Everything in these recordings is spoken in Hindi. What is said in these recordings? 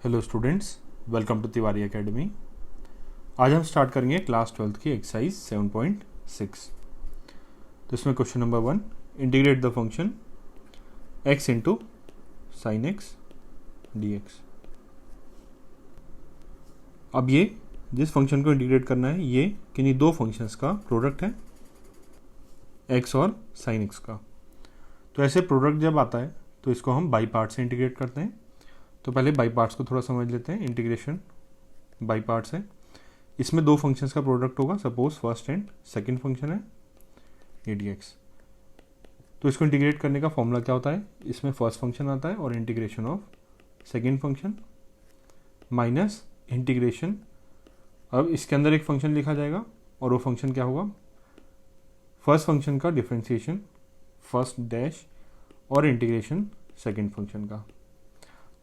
Hello students, welcome to Tiwari academy. आज हम स्टार्ट करेंगे क्लास 12th की एक्सरसाइज 7.6। तो इसमें question number 1, integrate the function x into sine x d x. अब ये जिस फंक्शन को इंटीग्रेट करना है ये किन्हीं दो फंक्शंस का प्रोडक्ट है, x और साइन x का। तो ऐसे प्रोडक्ट जब आता है तो इसको हम बाई पार्ट से इंटीग्रेट करते हैं। तो पहले बाई पार्ट्स को थोड़ा समझ लेते हैं। इंटीग्रेशन बाई पार्ट्स है, इसमें दो फंक्शंस का प्रोडक्ट होगा। Suppose first and second function है ए डी एक्स। तो इसको इंटीग्रेट करने का फॉर्मूला क्या होता है, इसमें फर्स्ट फंक्शन आता है और integration of second function minus integration. अब इसके अंदर एक फंक्शन लिखा जाएगा और वो फंक्शन क्या होगा, फर्स्ट फंक्शन का डिफरेंशिएशन फर्स्ट डैश और इंटीग्रेशन सेकंड फंक्शन का।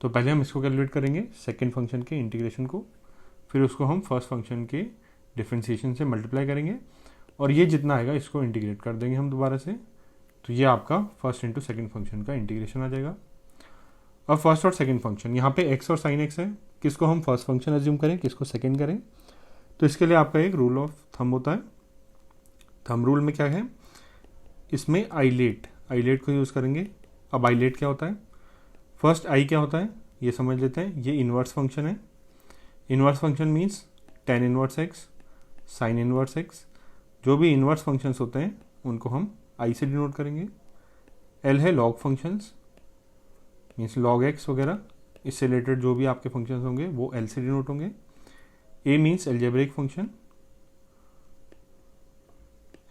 तो पहले हम इसको कैलकुलेट करेंगे सेकंड फंक्शन के इंटीग्रेशन को, फिर उसको हम फर्स्ट फंक्शन के डिफरेंशिएशन से मल्टीप्लाई करेंगे और ये जितना आएगा इसको इंटीग्रेट कर देंगे हम दोबारा से। तो ये आपका फर्स्ट इंटू सेकंड फंक्शन का इंटीग्रेशन आ जाएगा। अब फर्स्ट और सेकंड फंक्शन, यहाँ पे एक्स और साइन एक्स है, किसको हम फर्स्ट फंक्शन एज्यूम करें, किसको सेकंड करें। तो इसके लिए आपका एक रूल ऑफ थंब होता है। थंब रूल में क्या है, इसमें आइलेट को यूज़ करेंगे। अब आइलेट क्या होता है, फर्स्ट आई क्या होता है ये समझ लेते हैं। ये इन्वर्स फंक्शन है। Inverse function means tan inverse x, sign inverse x. जो भी इन्वर्स फंक्शंस होते हैं उनको हम आई से डिनोट करेंगे। एल है log functions, means log x वगैरह, इससे रिलेटेड जो भी आपके फंक्शंस होंगे वो एल से डिनोट होंगे। A means algebraic function,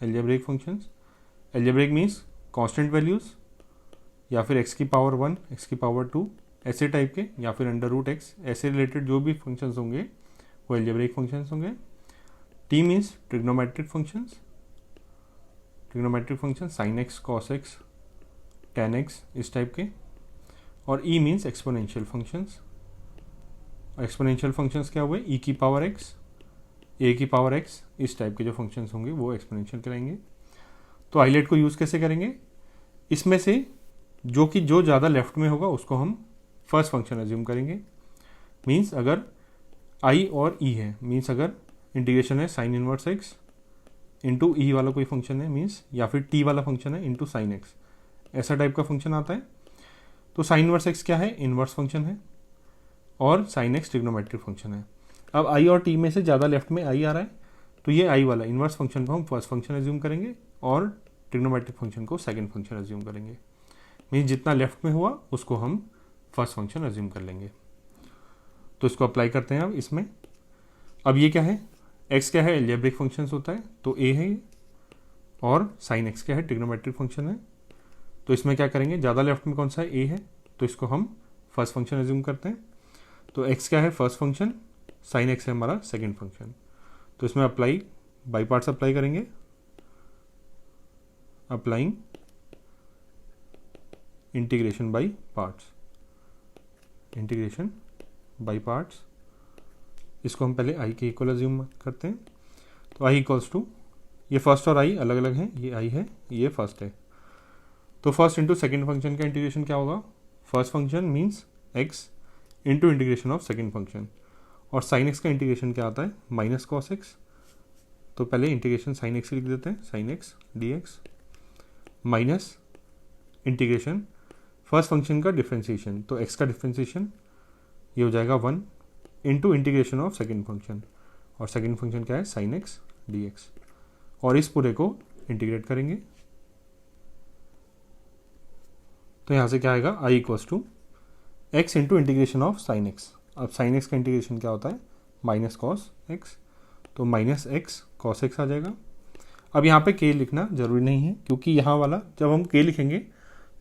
algebraic functions. Algebraic means constant values या फिर x की पावर 1, x की पावर 2 ऐसे टाइप के, या फिर अंडर रूट एक्स, ऐसे रिलेटेड जो भी फंक्शंस होंगे वो एल्जेब्रिक फंक्शंस होंगे। T means trigonometric functions, trigonometric function sine x, cos x, ten x इस टाइप के। और E means exponential functions. Exponential functions क्या हुए, ई की पावर एक्स, ए की पावर एक्स, इस टाइप के जो फंक्शंस होंगे वो एक्सपोनेंशियल कहलाएंगे। तो आइलेट को यूज़ कैसे करेंगे, इसमें से जो ज़्यादा लेफ्ट में होगा उसको हम फर्स्ट फंक्शन एज्यूम करेंगे। मीन्स अगर आई और ई है, मीन्स अगर इंटीग्रेशन है साइन इनवर्स एक्स इंटू ई वाला कोई फंक्शन है मीन्स, या फिर टी वाला फंक्शन है इंटू साइन एक्स, ऐसा टाइप का फंक्शन आता है। तो साइन इनवर्स एक्स क्या है, इनवर्स फंक्शन है, और साइन एक्स ट्रिग्नोमेट्रिक फंक्शन है। अब आई और टी में से ज़्यादा लेफ्ट में आई आ रहा है तो ये आई वाला इनवर्स फंक्शन को हम फर्स्ट फंक्शन एज्यूम करेंगे और ट्रिग्नोमेट्रिक फंक्शन को सेकेंड फंक्शन एज्यूम करेंगे। मीन्स जितना लेफ्ट में हुआ उसको हम फर्स्ट फंक्शन एज्यूम कर लेंगे। तो इसको अप्लाई करते हैं अब इसमें। अब ये क्या है, x क्या है, एल्जेब्रिक फंक्शंस होता है तो a है ये, और साइन x क्या है, ट्रिग्नोमेट्रिक फंक्शन है। तो इसमें क्या करेंगे, ज़्यादा लेफ्ट में कौन सा है, a है, तो इसको हम फर्स्ट फंक्शन एज्यूम करते हैं। तो x क्या है फर्स्ट फंक्शन, साइन x है हमारा सेकेंड फंक्शन। तो इसमें अप्लाई बाई पार्ट्स अप्लाई करेंगे। Applying integration by parts, integration by parts. इसको हम पहले आई के इक्वल एज्यूम करते हैं। तो आई इक्वल्स टू, ये फर्स्ट और आई अलग अलग हैं, ये आई है ये फर्स्ट है। तो फर्स्ट इंटू सेकेंड फंक्शन का इंटीग्रेशन क्या होगा, first function means x into integration of second function, और साइन एक्स का इंटीग्रेशन क्या आता है, माइनस कॉस एक्स। तो पहले इंटीग्रेशन साइन एक्स लिख देते हैं, sine x d x minus integration first function का डिफरेंशिएशन, तो x का डिफरेंशिएशन ये हो जाएगा 1 into integration of second function, और सेकेंड फंक्शन क्या है साइन एक्स डी एक्स, और इस पूरे को इंटीग्रेट करेंगे। तो यहाँ से क्या आएगा, I equals to x into integration of sine x. अब साइन एक्स का इंटीग्रेशन क्या होता है, माइनस कॉस एक्स, तो माइनस एक्स कॉस एक्स आ जाएगा। अब यहाँ पे k लिखना जरूरी नहीं है, क्योंकि यहाँ वाला जब हम k लिखेंगे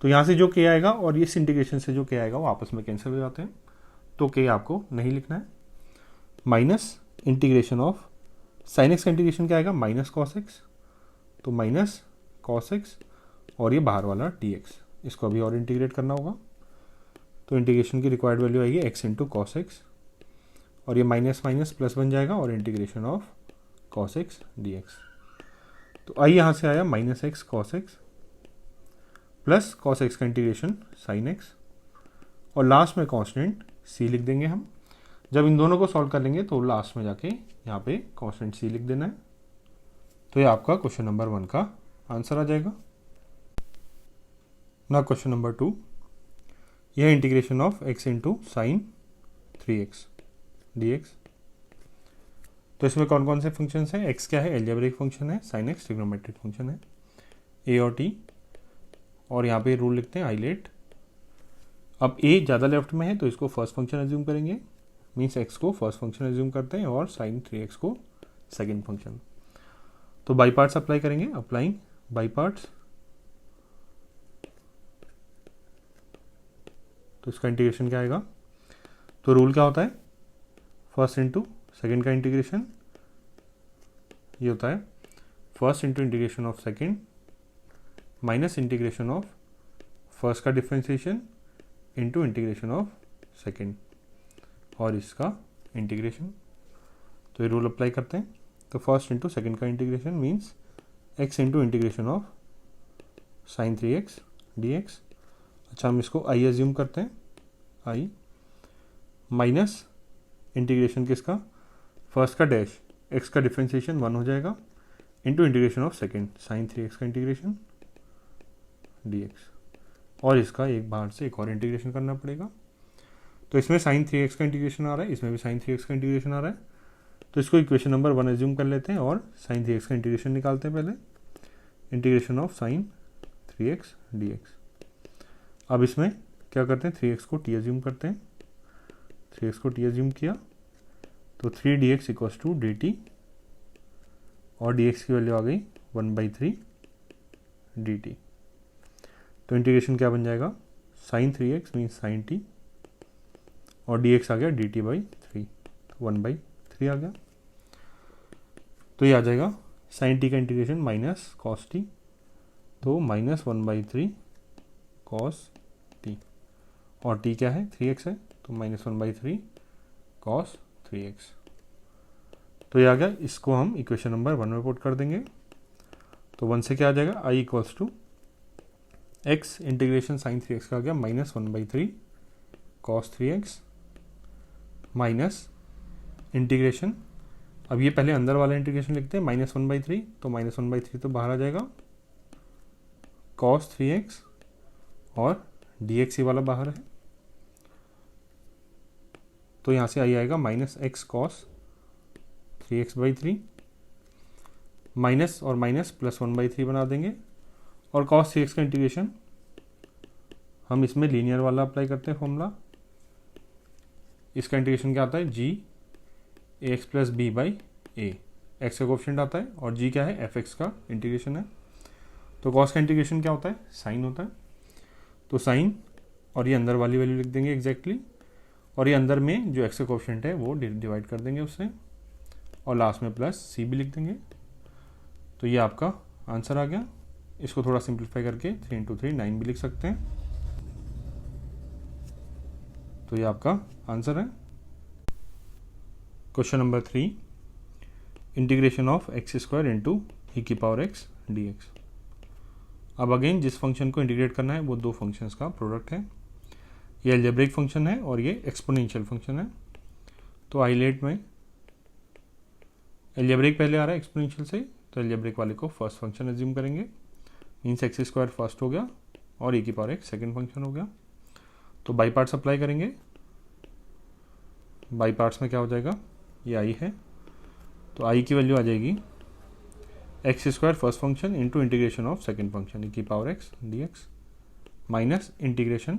तो यहाँ से जो k आएगा और इस इंटीग्रेशन से जो k आएगा वो आपस में कैंसिल हो जाते हैं, तो k आपको नहीं लिखना है। Minus integration of sine x का इंटीग्रेशन क्या आएगा, माइनस कॉस एक्स, तो माइनस कॉस एक्स, और ये बाहर वाला dx, इसको अभी और इंटीग्रेट करना होगा। तो इंटीग्रेशन की रिक्वायर्ड वैल्यू आएगी x इंटू कॉस एक्स, और ये माइनस माइनस प्लस बन जाएगा, और integration of cos x d x. तो आई यहाँ से आया minus x cos x plus cos x का इंटीग्रेशन साइन एक्स, और लास्ट में कांस्टेंट c लिख देंगे हम। जब इन दोनों को सॉल्व कर लेंगे तो लास्ट में जाके यहाँ पे कांस्टेंट सी लिख देना है। तो ये आपका क्वेश्चन नंबर 1 का आंसर आ जाएगा। ना क्वेश्चन नंबर 2, यह integration of x into sign 3x dx। तो इसमें कौन कौन से फंक्शंस हैं? x क्या है? एल्जेब्रिक फंक्शन है, साइन x ट्रिग्नोमेट्रिक फंक्शन है, a और t, और यहाँ पे रूल लिखते हैं आइलेट। अब a ज़्यादा लेफ्ट में है तो इसको फर्स्ट फंक्शन एज्यूम करेंगे, मीन्स x को फर्स्ट फंक्शन एज्यूम करते हैं और साइन 3x को सेकेंड फंक्शन। तो बाई पार्ट्स अप्लाई करेंगे, अप्लाइंग बाई पार्ट्स। तो इसका इंटीग्रेशन क्या आएगा? तो रूल क्या होता है? फर्स्ट इंटू सेकेंड का इंटीग्रेशन, ये होता है first into integration of second minus integration of first का differentiation into integration of second और इसका इंटीग्रेशन। तो ये रूल अप्लाई करते हैं। तो फर्स्ट इंटू सेकेंड का integration means x into integration of sign 3x dx। अच्छा, हम इसको i एज्यूम करते हैं, i माइनस इंटीग्रेशन किसका? फर्स्ट का डैश x का डिफ्रेंशिएशन 1 हो जाएगा into integration of second sine 3x का इंटीग्रेशन dx, और इसका एक बाहर से एक और इंटीग्रेशन करना पड़ेगा। तो इसमें साइन 3x का इंटीग्रेशन आ रहा है, इसमें भी साइन 3x का इंटीग्रेशन आ रहा है। तो इसको इक्वेशन नंबर 1 एज्यूम कर लेते हैं और साइन 3x का इंटीग्रेशन निकालते हैं पहले, integration of sign 3x dx। अब इसमें क्या करते हैं? 3x को t एज्यूम करते हैं, 3x को t एज्यूम किया तो 3dx इक्वल्स टू dt, और dx की वैल्यू आ गई 1/3 dt। तो इंटीग्रेशन क्या बन जाएगा? Sine 3x means sine t और dx आ गया dt/3, तो 1/3 आ गया। तो ये आ जाएगा साइन t का इंटीग्रेशन माइनस कॉस t, तो माइनस 1/3 कॉस t, और t क्या है? 3x है, तो माइनस 1/3 कॉस 3x। तो ये आ गया। इसको हम इक्वेशन नंबर 1 में पुट कर देंगे। तो 1 से क्या आ जाएगा? i equals to x integration sine 3x का आ गया minus 1/3 cos 3x minus integration, अब ये पहले अंदर वाला इंटीग्रेशन लिखते हैं, माइनस 1/3, तो माइनस 1/3 तो बाहर आ जाएगा, कॉस 3x और dx वाला बाहर है, तो यहाँ से आई आएगा minus x cos 3x/3 minus और माइनस प्लस 1/3 बना देंगे, और कॉस 3x का इंटीग्रेशन हम इसमें लीनियर वाला अप्लाई करते हैं फॉर्मूला। इसका इंटीग्रेशन क्या आता है? g ax plus b by A, x का कोफिशिएंट आता है और g क्या है? fx का इंटीग्रेशन है। तो कॉस का इंटीग्रेशन क्या होता है? साइन होता है, तो साइन और ये अंदर वाली वैल्यू लिख देंगे एग्जैक्टली, और ये अंदर में जो एक्स का कोफिशिएंट है वो डिवाइड कर देंगे उससे, और लास्ट में प्लस सी भी लिख देंगे। तो ये आपका आंसर आ गया। इसको थोड़ा सिंप्लीफाई करके 3 इंटू 3 9 भी लिख सकते हैं। तो ये आपका आंसर है। Question number 3, integration of x square into e की पावर एक्स dx। अब अगेन जिस फंक्शन को इंटीग्रेट करना है वो दो फंक्शंस का प्रोडक्ट है। ये अलजेब्रिक फंक्शन है और ये एक्सपोनेंशियल फंक्शन है। तो आइलेट में अलजेब्रिक पहले आ रहा है एक्सपोनेंशियल से, तो अलजेब्रिक वाले को फर्स्ट फंक्शन एज्यूम करेंगे, मीन्स एक्स स्क्वायर फर्स्ट हो गया और ई की पावर एक्स सेकेंड फंक्शन हो गया। तो बाई पार्ट्स अप्लाई करेंगे। बाई पार्ट्स में क्या हो जाएगा? ये आई है, तो आई की वैल्यू आ जाएगी x square first function into integration of second function e की power x dx minus integration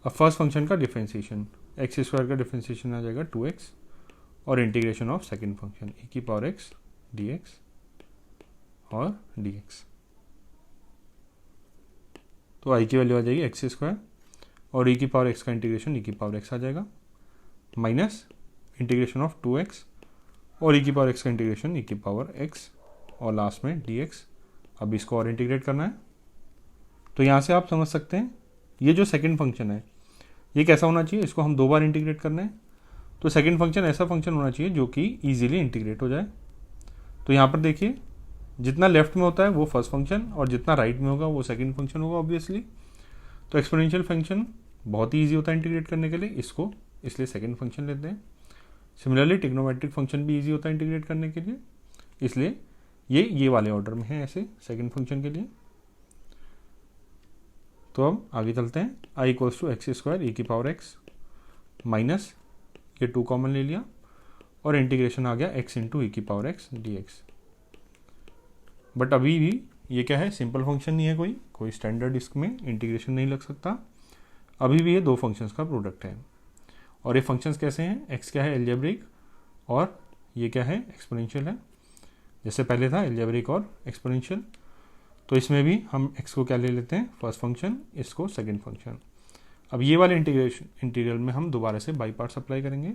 अब फर्स्ट फंक्शन का डिफ्रेंशिएशन, एक्स स्क्वायर का डिफ्रेंशिएशन आ जाएगा 2x और integration of second function e की पावर एक्स dx और dx। तो आई की वैल्यू आ जाएगी एक्स स्क्वायर और ई की पावर एक्स का इंटीग्रेशन ई की पावर एक्स आ जाएगा माइनस इंटीग्रेशन ऑफ 2x और ई की पावर एक्स का इंटीग्रेशन ई की पावर एक्स और लास्ट में dx। अब इसको और इंटीग्रेट करना है। तो यहाँ से आप समझ सकते हैं ये जो सेकंड फंक्शन है ये कैसा होना चाहिए, इसको हम दो बार इंटीग्रेट करना है। तो सेकंड फंक्शन ऐसा फंक्शन होना चाहिए जो कि ईजिली इंटीग्रेट हो जाए। तो यहाँ पर देखिए जितना लेफ्ट में होता है वो फर्स्ट फंक्शन और जितना राइट में होगा वो सेकंड फंक्शन होगा ऑब्वियसली। तो एक्सपोनेंशियल फंक्शन बहुत ही ईजी होता है इंटीग्रेट करने के लिए, इसको इसलिए सेकंड फंक्शन लेते हैं। सिमिलरली ट्रिग्नोमेट्रिक फंक्शन भी इजी होता है इंटीग्रेट करने के लिए, इसलिए ये वाले ऑर्डर में है ऐसे सेकंड फंक्शन के लिए। तो अब आगे चलते हैं। I equals to x square e की पावर एक्स माइनस ये 2 कॉमन ले लिया और इंटीग्रेशन आ गया एक्स इंटू ई की power x d x. But अभी भी ये क्या है, सिंपल फंक्शन नहीं है, कोई स्टैंडर्ड इसमें इंटीग्रेशन नहीं लग सकता। अभी भी ये दो फंक्शंस का प्रोडक्ट है। और ये फंक्शंस कैसे हैं, एक्स क्या है एल्जेब्रिक और ये क्या है एक्सपोनेंशियल है, जैसे पहले था एल्जेब्रिक और एक्सपोनेंशियल। तो इसमें भी हम एक्स को क्या ले लेते हैं फर्स्ट फंक्शन, इसको सेकंड फंक्शन। अब ये वाले इंटीग्रल में हम दोबारा से बाई पार्ट्स अप्लाई करेंगे।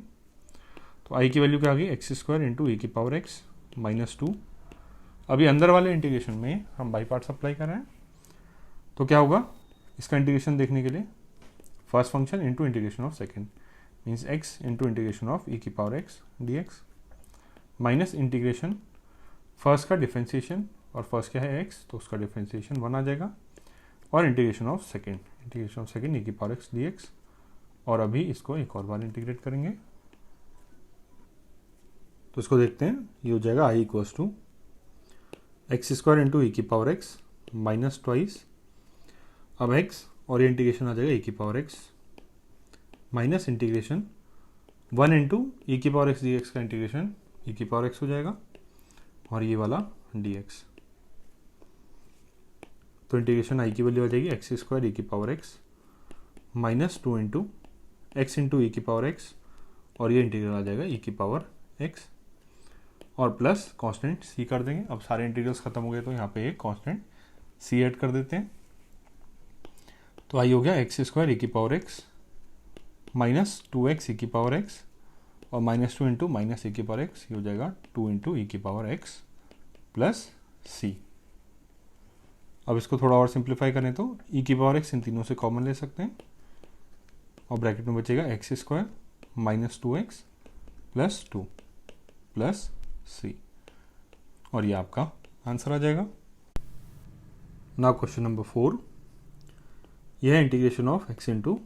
तो आई की वैल्यू क्या आ गई एक्स स्क्वायर इंटू ई की पावर एक्स माइनस 2। अभी अंदर वाले इंटीग्रेशन में हम बाई पार्ट्स अप्लाई कर रहे हैं, तो क्या होगा इसका इंटीग्रेशन देखने के लिए first function into integration of second means x into integration of e की power x d x minus integration first का डिफ्रेंसिएशन, और फर्स्ट क्या है एक्स तो उसका डिफ्रेंसिएशन 1 आ जाएगा, और इंटीग्रेशन ऑफ सेकेंड ई की पावर एक्स डी एक्स। और अभी इसको एक और बार इंटीग्रेट करेंगे, तो इसको देखते हैं। ये हो जाएगा I equals to x square into e की पावर एक्स माइनस ट्वाइस, अब एक्स और ये इंटीग्रेशन आ जाएगा ई की power x minus integration 1 into e की पावर एक्स डी एक्स का इंटीग्रेशन ई की पावर एक्स हो जाएगा, और ये वाला डी एक्स। तो इंटीग्रेशन आई की वैल्यू आ जाएगी एक्स स्क्वायर ई की power x minus 2 into x into e की पावर एक्स, और ये इंटीग्रल आ जाएगा ई की पावर एक्स और प्लस कांस्टेंट सी कर देंगे। अब सारे इंटीग्रल्स खत्म हो गए तो यहाँ पे एक कांस्टेंट सी ऐड कर देते हैं। तो आई हो गया एक्स स्क्वायर ई की पावर एक्स माइनस 2x ई की पावर एक्स और माइनस 2 इंटू माइनस ई की पावर एक्स, ये हो जाएगा 2 इंटू ई की पावर एक्स प्लस सी। अब इसको थोड़ा और सिंप्लीफाई करें तो ई की पावर एक्स इन तीनों से कॉमन ले सकते हैं, और ब्रैकेट में बचेगा x square minus 2x plus 2 plus सी, और ये आपका आंसर आ जाएगा। नाउ क्वेश्चन नंबर 4, यह है integration of x into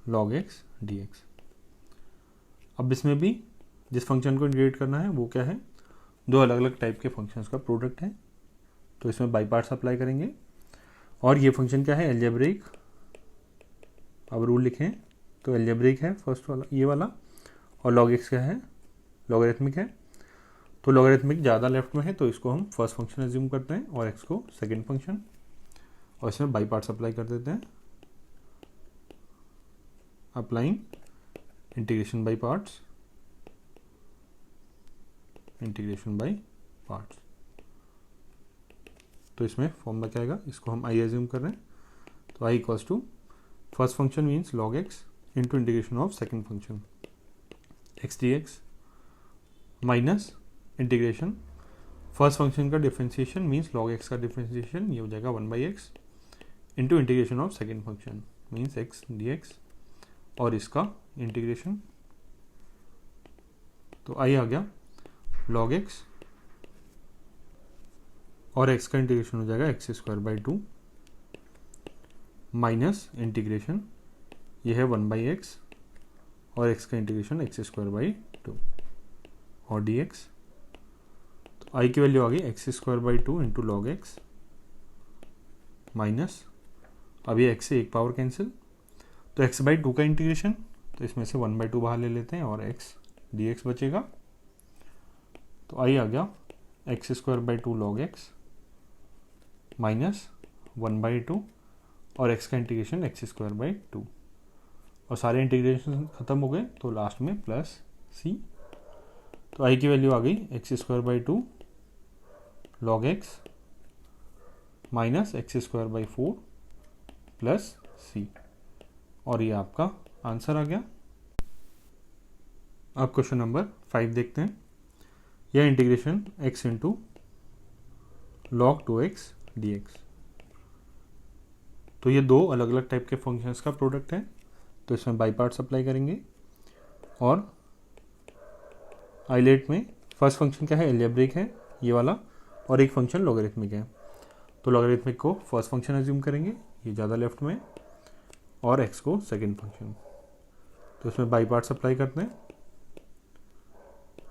log x d x. अब इसमें भी जिस फंक्शन को इंटीग्रेट करना है वो क्या है, दो अलग अलग टाइप के फंक्शंस का प्रोडक्ट है, तो इसमें बाई पार्ट्स अप्लाई करेंगे। और ये फंक्शन क्या है एल्जेब्रिक, अब रूल लिखें तो एल्जेब्रिक है फर्स्ट वाला ये वाला, और लॉग एक्स क्या है लॉगरिथमिक है। तो लॉगरिथमिक ज़्यादा लेफ्ट में है तो इसको हम फर्स्ट फंक्शन एज्यूम करते हैं और एक्स को सेकेंड फंक्शन, और इसमें बाई पार्ट्स अप्लाई कर देते हैं। Applying integration by parts, integration by parts. तो इसमें फॉर्मूला क्या आएगा, इसको हम आई एज्यूम कर रहे हैं, तो I equals to first function means log x into integration of second function x d x minus integration first function का डिफरेंशिएशन मीन्स लॉग एक्स का डिफरेंशिएशन, ये हो जाएगा 1/x into integration of second function means x d x, और इसका इंटीग्रेशन। तो आई आ गया लॉग एक्स और एक्स का इंटीग्रेशन हो जाएगा x square by 2 minus integration ये है 1/x और एक्स का इंटीग्रेशन एक्स स्क्वायर बाई 2 और डी एक्स। तो आई की वैल्यू आ गई x square by 2 into log x minus, अभी एक्स से एक पावर कैंसिल, तो एक्स बाई 2 का इंटीग्रेशन, तो इसमें से 1/2 बाहर ले लेते हैं और एक्स डी एक्स बचेगा। तो आई आ गया x square by 2 log x minus 1/2 और एक्स का इंटीग्रेशन एक्स स्क्वायर बाई 2, और सारे इंटीग्रेशन खत्म हो गए तो लास्ट में प्लस सी। तो आई की वैल्यू आ गई x square by 2 log x minus x square by 4 plus सी, और ये आपका आंसर आ गया। अब क्वेश्चन नंबर 5 देखते हैं। यह integration x into log 2x dx, तो ये दो अलग अलग टाइप के फंक्शंस का प्रोडक्ट है, तो इसमें बाई पार्ट्स अप्लाई करेंगे। और आइलेट में फर्स्ट फंक्शन क्या है एल्जेब्रिक है ये वाला, और एक फंक्शन लॉगरिथमिक है, तो लॉगरिथमिक को फर्स्ट फंक्शन एज्यूम करेंगे ये ज़्यादा लेफ्ट में, और x को सेकेंड फंक्शन। तो इसमें बाई पार्ट्स अप्लाई करते हैं,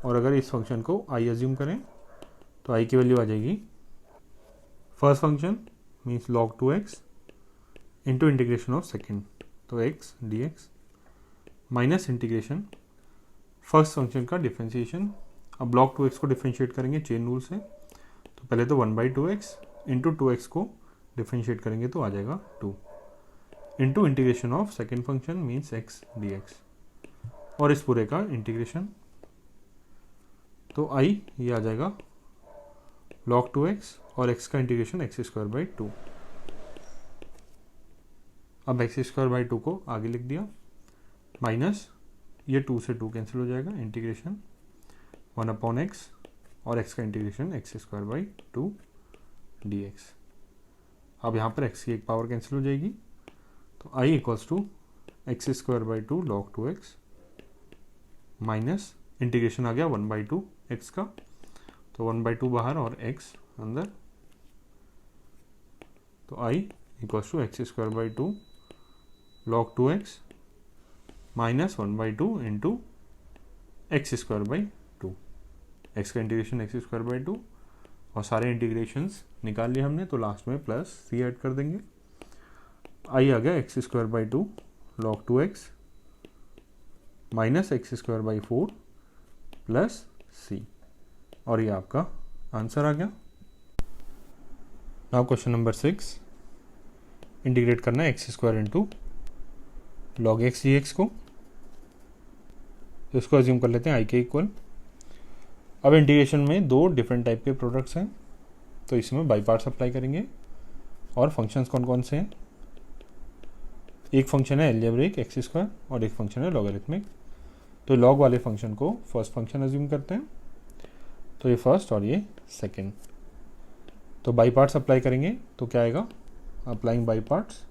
और अगर इस फंक्शन को आई एज्यूम करें तो आई की वैल्यू आ जाएगी first function means log 2x into integration of second, तो x dx minus integration first function का डिफ्रेंशिएशन। अब log 2x को डिफ्रेंशिएट करेंगे चेन रूल से, तो पहले तो 1/2x इंटू 2x को डिफ्रेंशिएट करेंगे तो आ जाएगा 2 into integration of second function means x dx, और इस पूरे का इंटीग्रेशन, तो i ये आ जाएगा log 2x और x का इंटीग्रेशन x²/2। अब x²/2 को आगे लिख दिया, माइनस ये 2 से 2 कैंसिल हो जाएगा, इंटीग्रेशन 1/x और x का इंटीग्रेशन x²/2 dx। अब यहाँ पर x की एक पावर कैंसिल हो जाएगी, तो i equals to x²/2 log 2x minus integration आ गया 1/2 x का, तो 1/2 बाहर और x अंदर, तो i equals to x² log 2x minus 1/2 into x²/2, x का इंटीग्रेशन x²/2 और सारे इंटीग्रेशंस निकाल लिए हमने, तो लास्ट में प्लस c ऐड कर देंगे। i आ गया x²/2 log 2x minus x²/4 plus c, और ये आपका आंसर आ गया। नाउ क्वेश्चन नंबर 6, इंटीग्रेट करना है x² into log x dx को, तो इसको अज्यूम कर लेते हैं i के इक्वल। अब इंटीग्रेशन में दो डिफरेंट टाइप के प्रोडक्ट्स हैं, तो इसमें बाई पार्ट्स अप्लाई करेंगे, और फंक्शंस कौन कौन से हैं, एक फंक्शन है एल्जेब्रिक x² और एक फंक्शन है लॉगरिथमिक। तो लॉग वाले फंक्शन को फर्स्ट फंक्शन अज्यूम करते हैं, तो ये फर्स्ट और ये सेकेंड। तो बाई पार्ट्स अप्लाई करेंगे तो क्या आएगा, अप्लाइंग बाई पार्ट्स,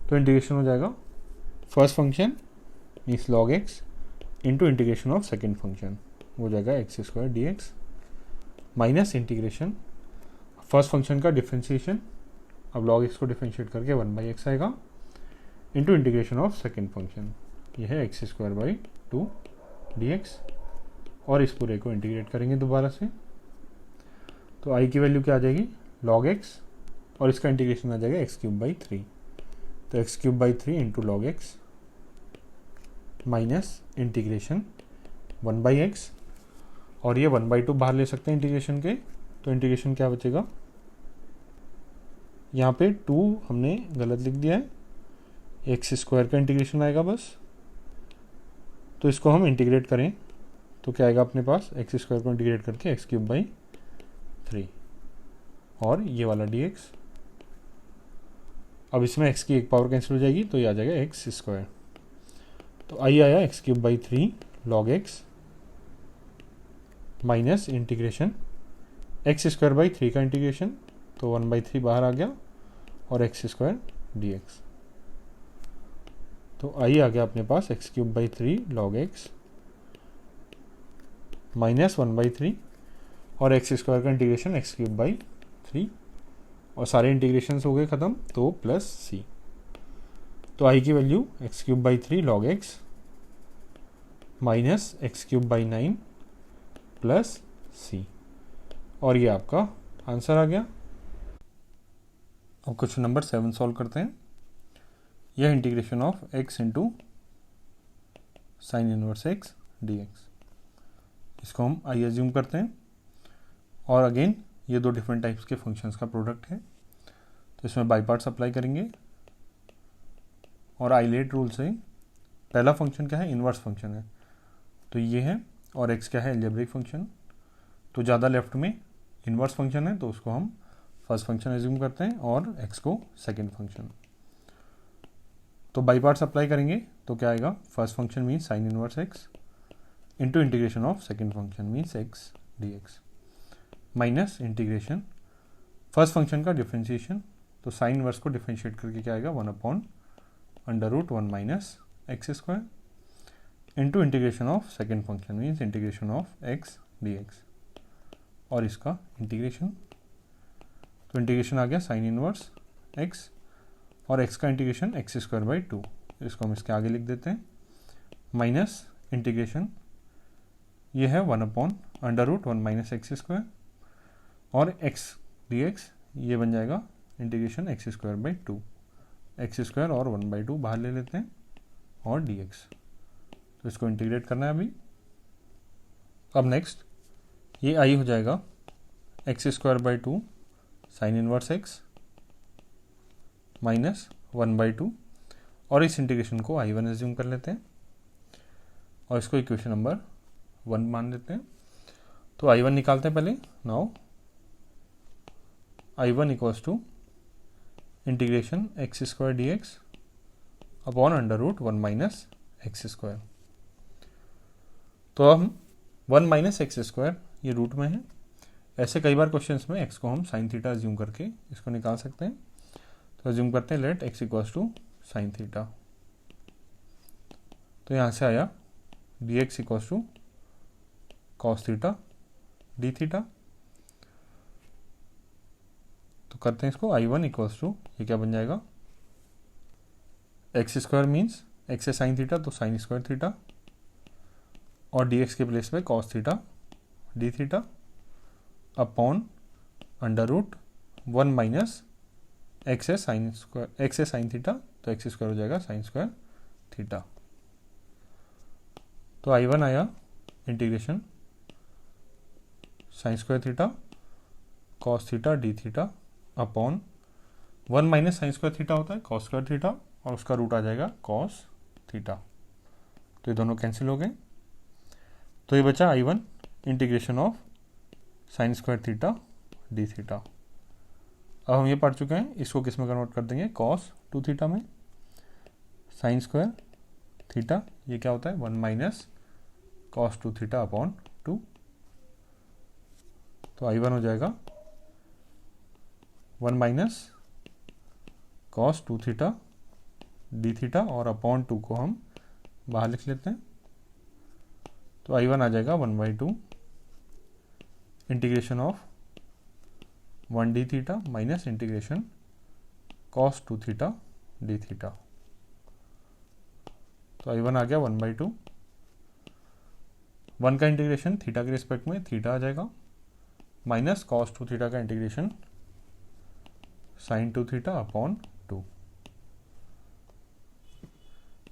तो इंटीग्रेशन हो जाएगा first function means log x into integration of second function, हो जाएगा x² dx minus integration first function का डिफ्रेंशिएशन, अब log x को डिफ्रेंशिएट करके 1/x आएगा, into integration of second function, ये है x²/2 dx, और इस पूरे को इंटीग्रेट करेंगे दोबारा से, तो i की वैल्यू क्या आ जाएगी log x, और इसका इंटीग्रेशन आ जाएगा x³/3, तो x³/3 into log x minus integration 1/x, और ये 1/2 बाहर ले सकते हैं इंटीग्रेशन के, तो इंटीग्रेशन क्या बचेगा, यहाँ पे 2 हमने गलत लिख दिया है, x² का इंटीग्रेशन आएगा बस, तो इसको हम इंटीग्रेट करें तो क्या आएगा अपने पास, x² को इंटीग्रेट करके x³/3 और ये वाला dx। अब इसमें x की एक पावर कैंसिल हो जाएगी, तो ये आ जाएगा x², तो i आया x³/3 log x minus integration x²/3 का इंटीग्रेशन, तो 1/3 बाहर आ गया और x² dx, तो i आ गया अपने पास x³/3 log x माइनस 1/3 और x² का इंटीग्रेशन x³/3, और सारे इंटीग्रेशंस हो गए ख़त्म, तो प्लस c, तो i की value x³/3 log x minus x³/9 plus c, और ये आपका आंसर आ गया। अब क्वेश्चन नंबर 7 सॉल्व करते हैं। यह integration of x into sine inverse x dx, इसको हम i एज्यूम करते हैं, और अगेन ये दो डिफरेंट टाइप्स के फंक्शंस का प्रोडक्ट है, तो इसमें बाई पार्ट्स अप्लाई करेंगे, और आइलेट रूल से पहला फंक्शन क्या है, इनवर्स फंक्शन है, तो ये है, और x क्या है, एल्जेब्रिक फंक्शन, तो ज़्यादा लेफ्ट में इनवर्स फंक्शन है, तो उसको हम फर्स्ट फंक्शन एज्यूम करते हैं, और x को सेकेंड फंक्शन। तो बाई पार्ट्स अप्लाई करेंगे तो क्या आएगा, first function means sign inverse x into integration of second function means x dx minus integration first function का डिफ्रेंशिएशन, तो साइन इनवर्स को डिफ्रेंशिएट करके क्या आएगा, 1/√1 minus x² into integration of second function means integration of x dx, और इसका इंटीग्रेशन, तो इंटीग्रेशन आ गया साइन इनवर्स x, और x का इंटीग्रेशन x²/2 इसको हम इसके आगे लिख देते हैं, माइनस इंटीग्रेशन ये है 1/√1 माइनस एक्स स्क्वायर, और x dx ये बन जाएगा इंटीग्रेशन x²/2, x² और 1/2 बाहर ले लेते हैं, और dx। तो इसको इंटीग्रेट करना है अभी। अब नेक्स्ट ये आई हो जाएगा x²/2 sine inverse x minus 1/2, और इस इंटीग्रेशन को I1 एज्यूम कर लेते हैं और इसको इक्वेशन नंबर 1 मान लेते हैं। तो I1 निकालते हैं पहले। Now I1 equals to integration x² dx upon √1 minus x²। तो हम 1 माइनस x² ये रूट में है। ऐसे कई बार क्वेश्चंस में x को हम साइन थीटा एज्यूम करके इसको निकाल सकते हैं। तो एज्यूम करते हैं let x equals to sine theta. तो यहाँ से आया dx equals to cos theta d theta. तो करते हैं इसको I1 इक्वल्स टू, ये क्या बन जाएगा, x² मीन्स x से साइन थीटा तो साइन स्क्वायर थीटा, और dx के प्लेस पे cos theta d theta upon √1 minus x से साइन थीटा, तो x² हो जाएगा साइन स्क्वायर थीटा। तो I1 आया integration sine square theta cos theta d theta upon 1 minus sine square theta होता है कॉस स्क्वायर थीटा, और उसका रूट आ जाएगा कॉस थीटा। तो ये दोनों कैंसिल हो गए। तो ये बचा I1 integration of sine square theta d theta. अब हम ये पढ़ चुके हैं, इसको किस में कन्वर्ट कर देंगे, कॉस 2 थीटा में। साइन स्क्वायर थीटा ये क्या होता है, 1 माइनस कॉस 2 थीटा अपॉन 2। तो I1 हो जाएगा 1 minus cos 2 theta d theta, और अपॉन 2 को हम बाहर लिख लेते हैं। तो I1 आ जाएगा 1/2 integration of 1 d theta minus integration cos 2 theta d theta. तो I1 आ गया 1/2, 1 का इंटीग्रेशन थीटा के रिस्पेक्ट में थीटा आ जाएगा, माइनस कॉस 2 थीटा का इंटीग्रेशन साइन 2 थीटा अपॉन 2।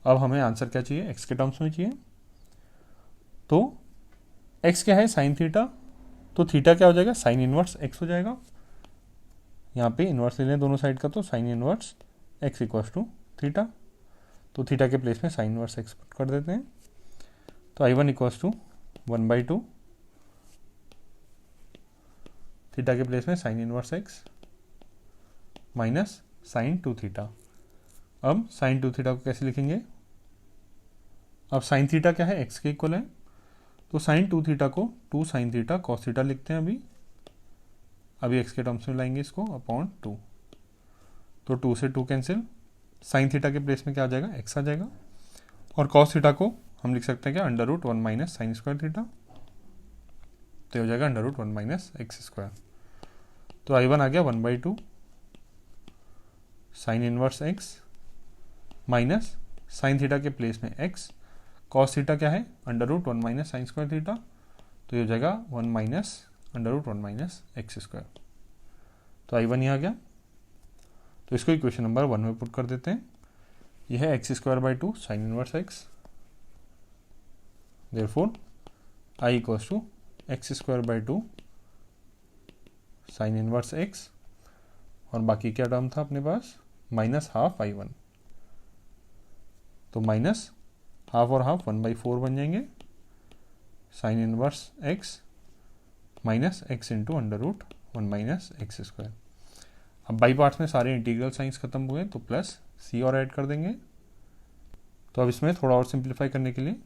अब हमें आंसर क्या चाहिए, x के टर्म्स में चाहिए। तो x क्या है, साइन थीटा, तो थीटा क्या हो जाएगा, साइन इनवर्स x हो जाएगा। यहाँ पे इनवर्स ले लें दोनों साइड का, तो sine inverse x equals to theta. तो थीटा के प्लेस में साइन इनवर्स x पुट कर देते हैं। तो I1 इक्वल्स टू 1/2 थीटा के प्लेस में sine inverse x minus sine 2 theta. अब साइन 2 थीटा को कैसे लिखेंगे, अब साइन थीटा क्या है, x के इक्वल है, तो साइन 2 थीटा को 2 साइन थीटा कॉस थीटा लिखते हैं अभी x के टर्म्स में लाएंगे इसको अपॉन 2। तो 2 से 2 कैंसिल, साइन थीटा के प्लेस में क्या आ जाएगा, x आ जाएगा, और कॉस थीटा को हम लिख सकते हैं क्या, √1 माइनस साइन स्क्वायर थीटा। तो हो जाएगा √1 माइनस x²। तो I1 आ गया 1/2 sign inverse x minus sine theta के प्लेस में x, कॉस थीटा क्या है, √1 माइनस साइन स्क्वायर थीटा। तो ये हो जाएगा 1 माइनस √1 माइनस x²। तो I1 ही आ गया। तो इसको इक्वेशन नंबर 1 में पुट कर देते हैं। यह है x²/2 sine inverse x। Therefore I equals to x²/2 sine inverse x, और बाकी क्या टर्म था अपने पास, माइनस हाफ I1। तो माइनस हाफ और हाफ 1/4 बन जाएंगे, sign inverse x minus x into √1 minus x²। अब बाई पार्ट्स में सारे इंटीग्रल साइंस खत्म हुए, तो प्लस c और ऐड कर देंगे। तो अब इसमें थोड़ा और सिंप्लीफाई करने के लिए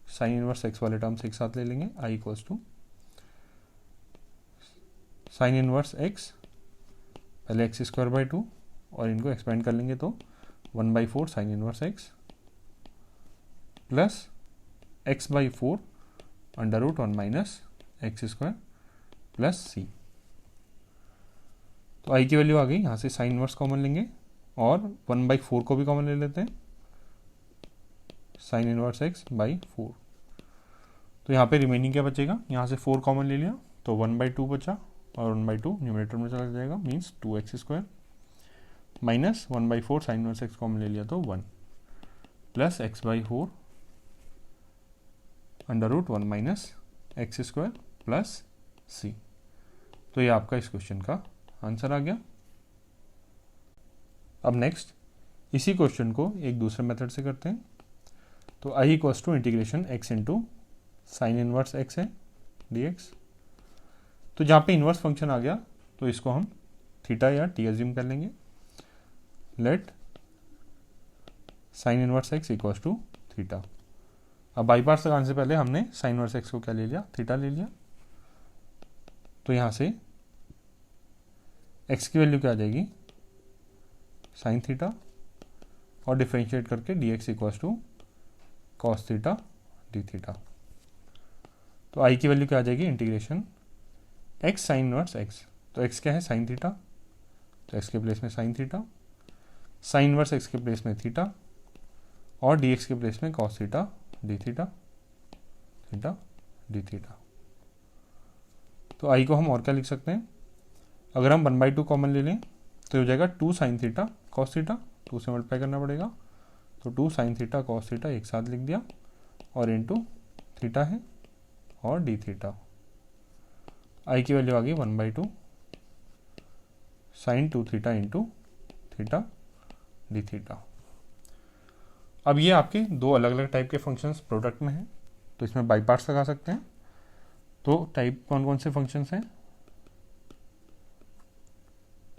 साइन इनवर्स x वाले टर्म्स एक साथ ले लेंगे। I equals to sine inverse x, पहले x²/2 और इनको एक्सपेंड कर लेंगे तो 1/4 sign inverse x plus x/4 √1 minus x² plus c। तो I की वैल्यू आ गई। यहाँ से साइन इनवर्स कॉमन लेंगे और 1/4 को भी कॉमन ले लेते हैं। Sign inverse x by 4। तो यहाँ पे रिमेनिंग क्या बचेगा, यहाँ से 4 कॉमन ले लिया तो 1/2 बचा, और 1/2 न्यूमरेटर में चला जाएगा, means 2x² minus 1/4 sign inverse x common ले लिया तो 1 plus x/4 √1 minus x² plus c। तो ये आपका इस क्वेश्चन का आंसर आ गया। अब नेक्स्ट इसी क्वेश्चन को एक दूसरे मेथड से करते हैं। तो i equals to integration x into sine inverse x है dx। तो जहाँ पे इनवर्स फंक्शन आ गया तो इसको हम थीटा या t एज्यूम कर लेंगे। Let sine inverse x equals to theta. अब बाई पार्ट्स लगाने से पहले हमने साइन इनवर्स x को क्या ले लिया, थीटा ले लिया। तो यहाँ से x की वैल्यू क्या आ जाएगी, साइन थीटा, और डिफरेंशिएट करके dx equals to cos theta d theta. तो i की वैल्यू क्या आ जाएगी, integration x sine inverse x। तो x क्या है, साइन थीटा, तो x के प्लेस में sine theta, sine inverse x के प्लेस में थीटा, और dx के प्लेस में cos theta d theta, theta d theta. तो i को हम और क्या लिख सकते हैं, अगर हम 1/2 कॉमन ले लें तो हो जाएगा 2 साइन थीटा कॉस थीटा, 2 से मल्टीप्लाई करना पड़ेगा, तो 2 साइन थीटा कॉस थीटा एक साथ लिख दिया, और इनटू थीटा है और डी थीटा। आई की वैल्यू आ गई 1/2 sine 2 theta into theta d theta. अब ये आपके दो अलग अलग टाइप के फंक्शंस प्रोडक्ट में हैं, तो इसमें बाई पार्ट्स लगा सकते हैं। तो टाइप कौन कौन से फंक्शंस हैं,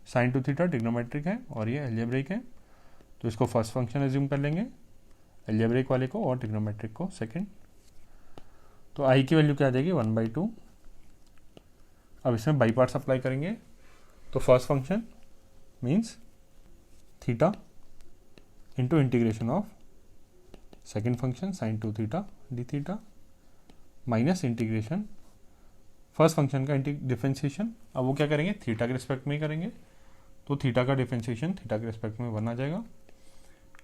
साइन 2 थीटा ट्रिग्नोमेट्रिक है और ये एल्जेब्रिक है, तो इसको फर्स्ट फंक्शन एज्यूम कर लेंगे, एल्जेब्रिक वाले को, और ट्रिग्नोमेट्रिक को सेकंड। तो आई की वैल्यू क्या आ जाएगी, 1/2। अब इसमें बाई पार्ट्स अप्लाई करेंगे, तो first function means theta into integration of second function sine 2 theta d theta minus integration first function का डिफरेंशिएशन। अब वो क्या करेंगे, थीटा के रिस्पेक्ट में ही करेंगे, तो थीटा का डिफरेंशिएशन थीटा के रिस्पेक्ट में 1 आ जाएगा,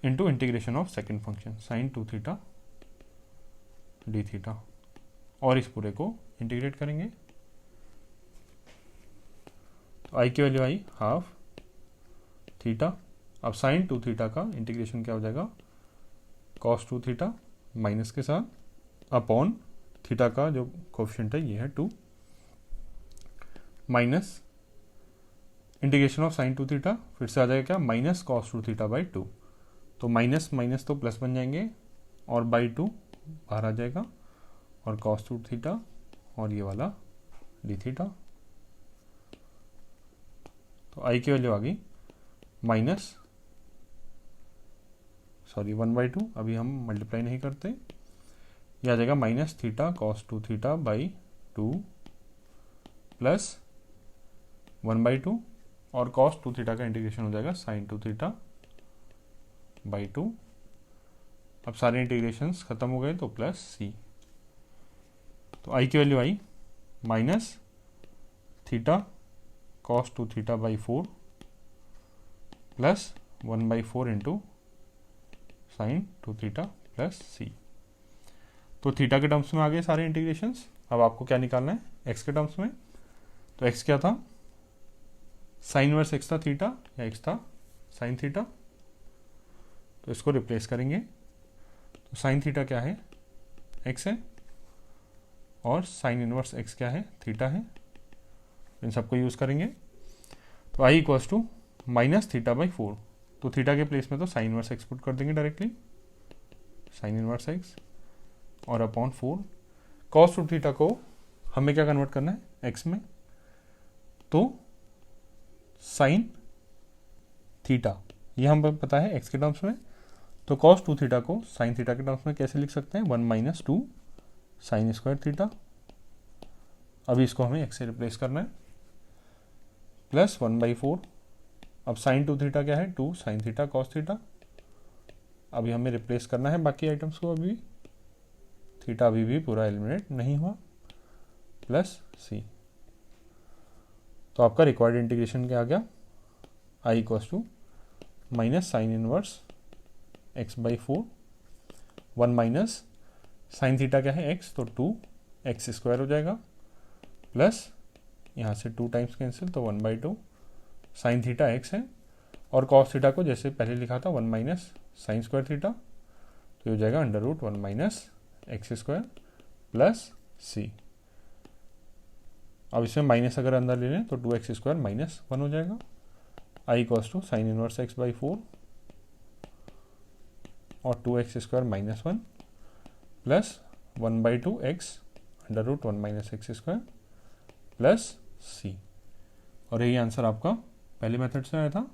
into integration of second function sine 2 theta d theta, और इस पूरे को इंटीग्रेट करेंगे। तो आई की वैल्यू आई हाफ थीटा। अब साइन 2 थीटा का इंटीग्रेशन क्या हो जाएगा, कॉस 2 थीटा माइनस के साथ अपॉन थीटा का जो कोफिशिएंट है ये है 2, minus integration of sign 2 theta, फिर से आ जाएगा क्या, माइनस कॉस 2 थीटा बाई 2। तो माइनस माइनस तो प्लस बन जाएंगे, और बाई 2 बाहर आ जाएगा, और कॉस 2 थीटा और ये वाला डी थीटा। तो आई की वैल्यू आ गई माइनस 1/2, अभी हम मल्टीप्लाई नहीं करते, ये आ जाएगा minus theta cos 2 theta by 2 plus 1/2, और कॉस 2 थीटा का इंटीग्रेशन हो जाएगा साइन 2 थीटा बाई 2। अब सारे इंटीग्रेशंस खत्म हो गए, तो प्लस सी। तो आई की वैल्यू आई minus theta cos 2 theta by 4 plus 1/4 into sine 2 theta plus C. तो थीटा के टर्म्स में आ गए सारे इंटीग्रेशंस। अब आपको क्या निकालना है, एक्स के टर्म्स में। तो एक्स क्या था, साइन इनवर्स एक्स था थीटा, या एक्स था साइन थीटा, तो इसको रिप्लेस करेंगे। तो साइन थीटा क्या है, एक्स है, और साइन इनवर्स एक्स क्या है, थीटा है, इन सबको यूज करेंगे। तो I equals to minus theta by 4। तो थीटा के प्लेस में तो साइन इनवर्स एक्स पुट कर देंगे डायरेक्टली, साइन इनवर्स एक्स, और अपॉन 4 कॉस 2 थीटा को हमें क्या कन्वर्ट करना है, एक्स में, तो साइन थीटा ये हमें पता है एक्स के टर्म्स में, तो कॉस 2 थीटा को साइन थीटा के टर्म्स में कैसे लिख सकते हैं, 1 माइनस 2 साइन स्क्वायर थीटा। अभी इसको हमें एक्स से रिप्लेस करना है, प्लस 1/4। अब साइन 2 थीटा क्या है, 2 साइन थीटा कॉस थीटा। अभी हमें रिप्लेस करना है बाकी आइटम्स को, अभी थीटा अभी भी पूरा एलिमिनेट नहीं हुआ, प्लस सी। तो आपका रिक्वायर्ड इंटीग्रेशन क्या आ गया, I equals to minus sine inverse x by 4 1 minus sine theta क्या है x, तो 2x² हो जाएगा, प्लस यहाँ से 2 टाइम्स कैंसिल, तो 1/2 साइन थीटा x है, और कॉस थीटा को जैसे पहले लिखा था 1 माइनस साइन स्क्वायर थीटा, तो हो जाएगा √1 माइनस x² प्लस c। अब इसमें माइनस अगर अंदर ले लें तो 2x² माइनस 1 हो जाएगा। I equals to sine inverse x/4 और 2x² minus 1 plus 1/2 x √1 minus x² plus c। और यही आंसर आपका पहले मेथड से आया था,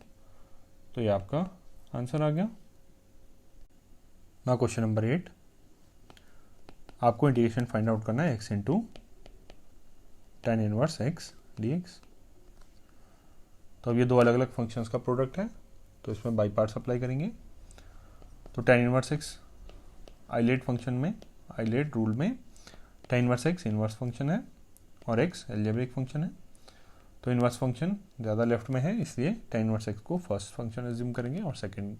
तो ये आपका आंसर आ गया। ना क्वेश्चन नंबर 8, आपको इंटीग्रेशन फाइंड आउट करना है x into tan inverse x dx। तो अब ये दो अलग अलग फंक्शंस का प्रोडक्ट है, तो इसमें बाई पार्ट्स अप्लाई करेंगे। तो tan inverse x ILATE function में, आइलेट रूल में tan inverse x inverse function है और x एल्जेब्रिक फंक्शन है। तो इनवर्स फंक्शन ज़्यादा लेफ्ट में है, इसलिए tan इनवर्स x को फर्स्ट फंक्शन एज्यूम करेंगे और सेकंड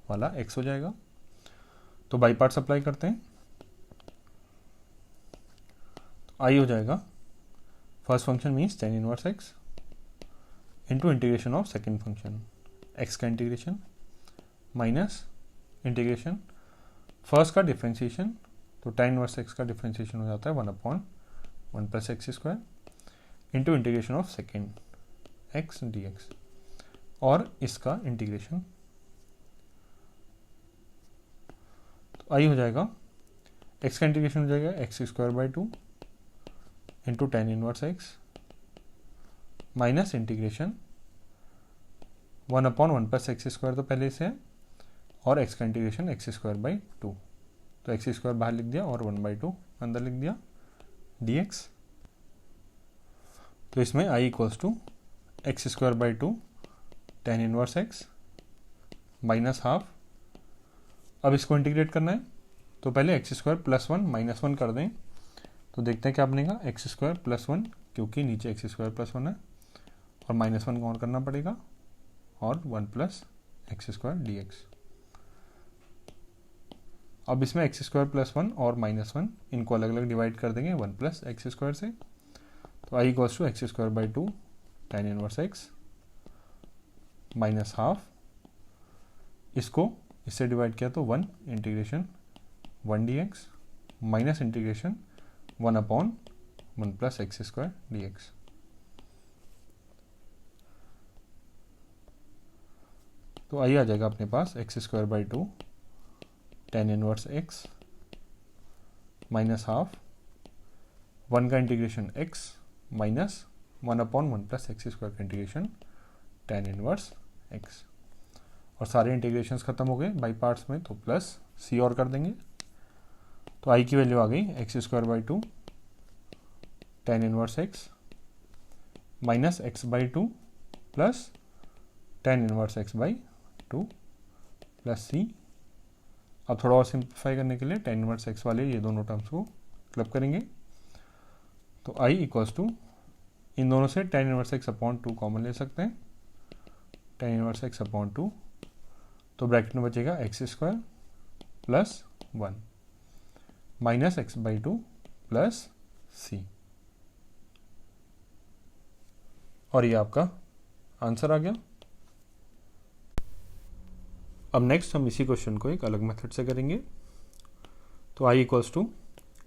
वाला x हो जाएगा। तो बाई पार्ट्स अप्लाई करते हैं। तो आई हो जाएगा first function means tan inverse x into integration of second function x का इंटीग्रेशन माइनस इंटीग्रेशन फर्स्ट का डिफ्रेंशिएशन, तो tan इनवर्स x का डिफ्रेंशिएशन हो जाता है 1/1 plus x² into integration of second x dx और इसका इंटीग्रेशन। तो आई हो जाएगा x का इंटीग्रेशन हो जाएगा x² 2 into tan inverse x minus integration 1/1 plus x² तो पहले से है और x का इंटीग्रेशन x² 2, तो x² बाहर लिख दिया और 1/2 अंदर लिख दिया dx। तो इसमें i equals to x² 2 tan inverse x minus half. अब इसको इंटीग्रेट करना है, तो पहले x² प्लस 1 माइनस 1 कर दें, तो देखते हैं क्या बनेगा x² प्लस 1, क्योंकि नीचे x² प्लस 1 है और माइनस 1 काउंट करना पड़ेगा और 1 प्लस x² dx। अब इसमें x² प्लस 1 और माइनस 1 इनको अलग अलग डिवाइड कर देंगे 1 प्लस x² से। तो i equals to x² 2 tan inverse x minus half, इसको इससे डिवाइड किया तो 1 integration 1 dx minus integration 1/1 plus x² dx। तो आई आ जाएगा अपने पास x² 2 tan inverse x minus half 1 का integration x minus 1/1 plus x² का इंटीग्रेशन tan इनवर्स x। और सारे इंटीग्रेशंस खत्म हो गए बाई पार्ट्स में, तो प्लस c और कर देंगे। तो i की वैल्यू आ गई x² 2 tan inverse x minus x/2 plus tan inverse x/2 plus c। अब थोड़ा और सिंप्लीफाई करने के लिए tan इनवर्स x वाले ये दोनों टर्म्स को क्लब करेंगे। तो i इक्वल्स टू इन दोनों से tan इनवर्स x/2 कॉमन ले सकते हैं, tan इनवर्स x/2, तो ब्रैकेट में बचेगा x² plus 1 minus x/2 plus c। और ये आपका आंसर आ गया। अब नेक्स्ट हम इसी क्वेश्चन को एक अलग मेथड से करेंगे। तो i equals to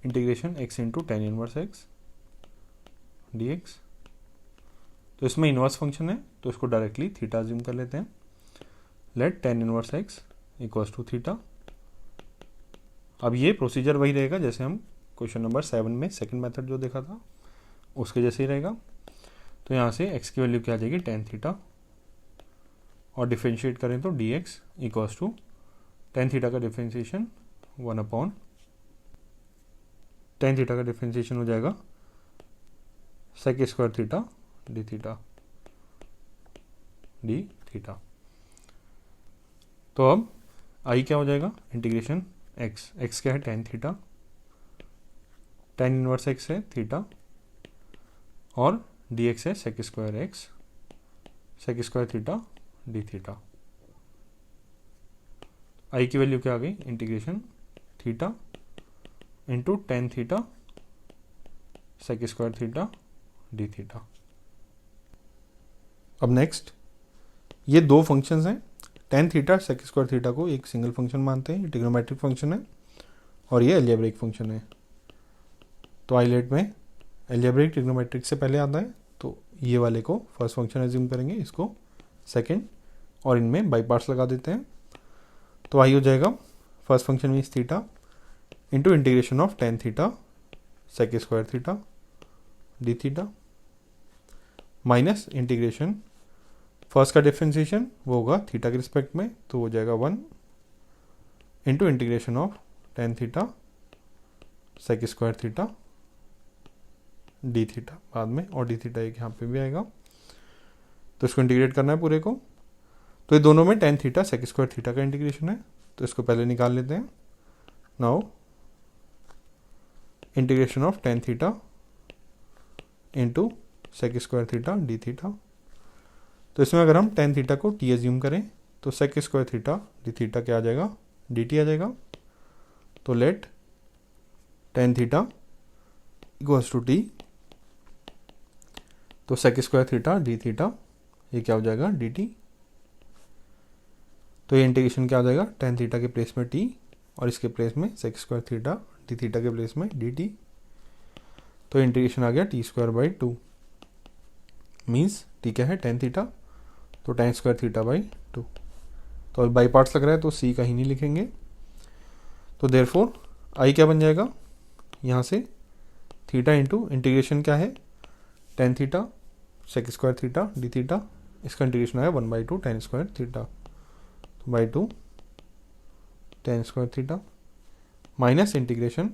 integration x into tan inverse x dx। तो इसमें इनवर्स फंक्शन है, तो इसको डायरेक्टली थीटा अज्यूम कर लेते हैं। Let tan inverse x equals to theta. अब ये प्रोसीजर वही रहेगा जैसे हम क्वेश्चन नंबर 7 में सेकंड मेथड जो देखा था उसके जैसे ही रहेगा। तो यहाँ से x की वैल्यू क्या आ जाएगी tan थीटा, और डिफ्रेंशिएट करें तो dx equals to tan theta का डिफ्रेंशिएशन 1/, tan थीटा का डिफ्रेंशिएशन हो जाएगा sec² थीटा d थीटा। तो अब i क्या हो जाएगा इंटीग्रेशन x क्या है tan theta, tan inverse x है थीटा और dx है sec² x sec² theta d theta. i की वैल्यू क्या आ गई integration theta into tan theta sec square theta d theta. अब नेक्स्ट ये दो फंक्शंस हैं, tan theta sec square theta को एक सिंगल फंक्शन मानते हैं, ट्रिग्नोमेट्रिक फंक्शन है और ये अलजेब्रिक फंक्शन है। तो आइलेट में अलजेब्रिक ट्रिग्नोमेट्रिक से पहले आता है, तो ये वाले को फर्स्ट फंक्शन एज्यूम करेंगे, इसको सेकंड, और इनमें बाई पार्ट्स लगा देते हैं। तो आई हो जाएगा first function means theta into integration of tan theta sec square theta d theta minus integration first का डिफ्रेंसिएशन वो होगा थीटा के रिस्पेक्ट में, तो हो जाएगा 1 into integration of tan theta sec square theta d theta बाद में, और डी थीटा एक यहाँ पे भी आएगा। तो इसको इंटीग्रेट करना है पूरे को। तो ये दोनों में tan theta sec square theta का इंटीग्रेशन है, तो इसको पहले निकाल लेते हैं। Now integration of tan theta into sec square theta d theta. तो इसमें अगर हम टेन थीटा को टी एज्यूम करें तो sec square theta d theta क्या आ जाएगा, डी टी आ जाएगा। तो let tan theta equals to t, तो sec square theta d theta ये क्या हो जाएगा, डी टी। तो ये इंटीग्रेशन क्या हो जाएगा, टेन थीटा के प्लेस में टी और इसके प्लेस में sec square theta d theta के प्लेस में डी टी। तो इंटीग्रेशन आ गया t square by two, means t क्या है, टेन थीटा, तो tan square theta by two. तो अभी बाई पार्ट्स लग रहा है तो सी कहीं नहीं लिखेंगे। तो देयरफॉर आई क्या बन जाएगा, यहाँ से थीटा इंटू इंटीग्रेशन क्या है, tan theta sec square theta d theta, इसका इंटीग्रेशन आया 1/2 टेन स्क्वायर थीटा, तो by two tan square theta minus integration,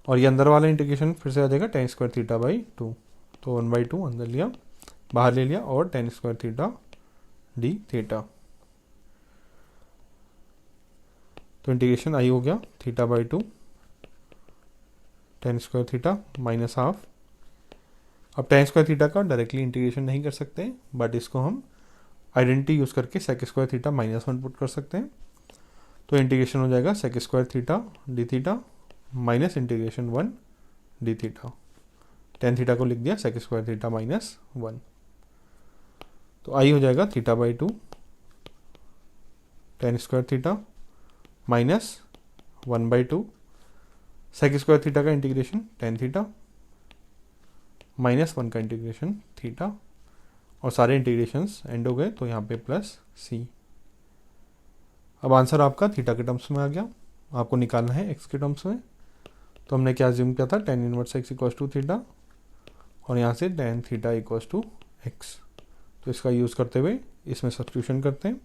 और ये अंदर वाला इंटीग्रेशन फिर से आ जाएगा tan square theta by two, तो 1/2 अंदर लिया बाहर ले लिया और tan square theta d theta. तो इंटीग्रेशन आई हो गया theta by two tan square theta minus half. अब टेन स्क्वायर थीटा का डायरेक्टली इंटीग्रेशन नहीं कर सकते, बट इसको हम आइडेंटिटी यूज करके सेक स्क्वायर थीटा -1 पुट कर सकते हैं। तो इंटीग्रेशन हो जाएगा sec square theta d theta minus integration 1 d theta. Tan theta को लिख दिया सेक स्क्वायर थीटा -1। तो आई हो जाएगा theta by two tan square theta minus 1/2 sec square theta का इंटीग्रेशन टेन थीटा -1 का इंटीग्रेशन थीटा, और सारे इंटीग्रेशंस एंड हो गए, तो यहाँ पे प्लस सी। अब आंसर आपका थीटा के टर्म्स में आ गया, आपको निकालना है एक्स के टर्म्स में। तो हमने क्या अज्यूम किया था, tan inverse x equals to theta, और यहाँ से tan theta equals to x. तो इसका यूज़ करते हुए इसमें सब्स्टिट्यूशन करते हैं,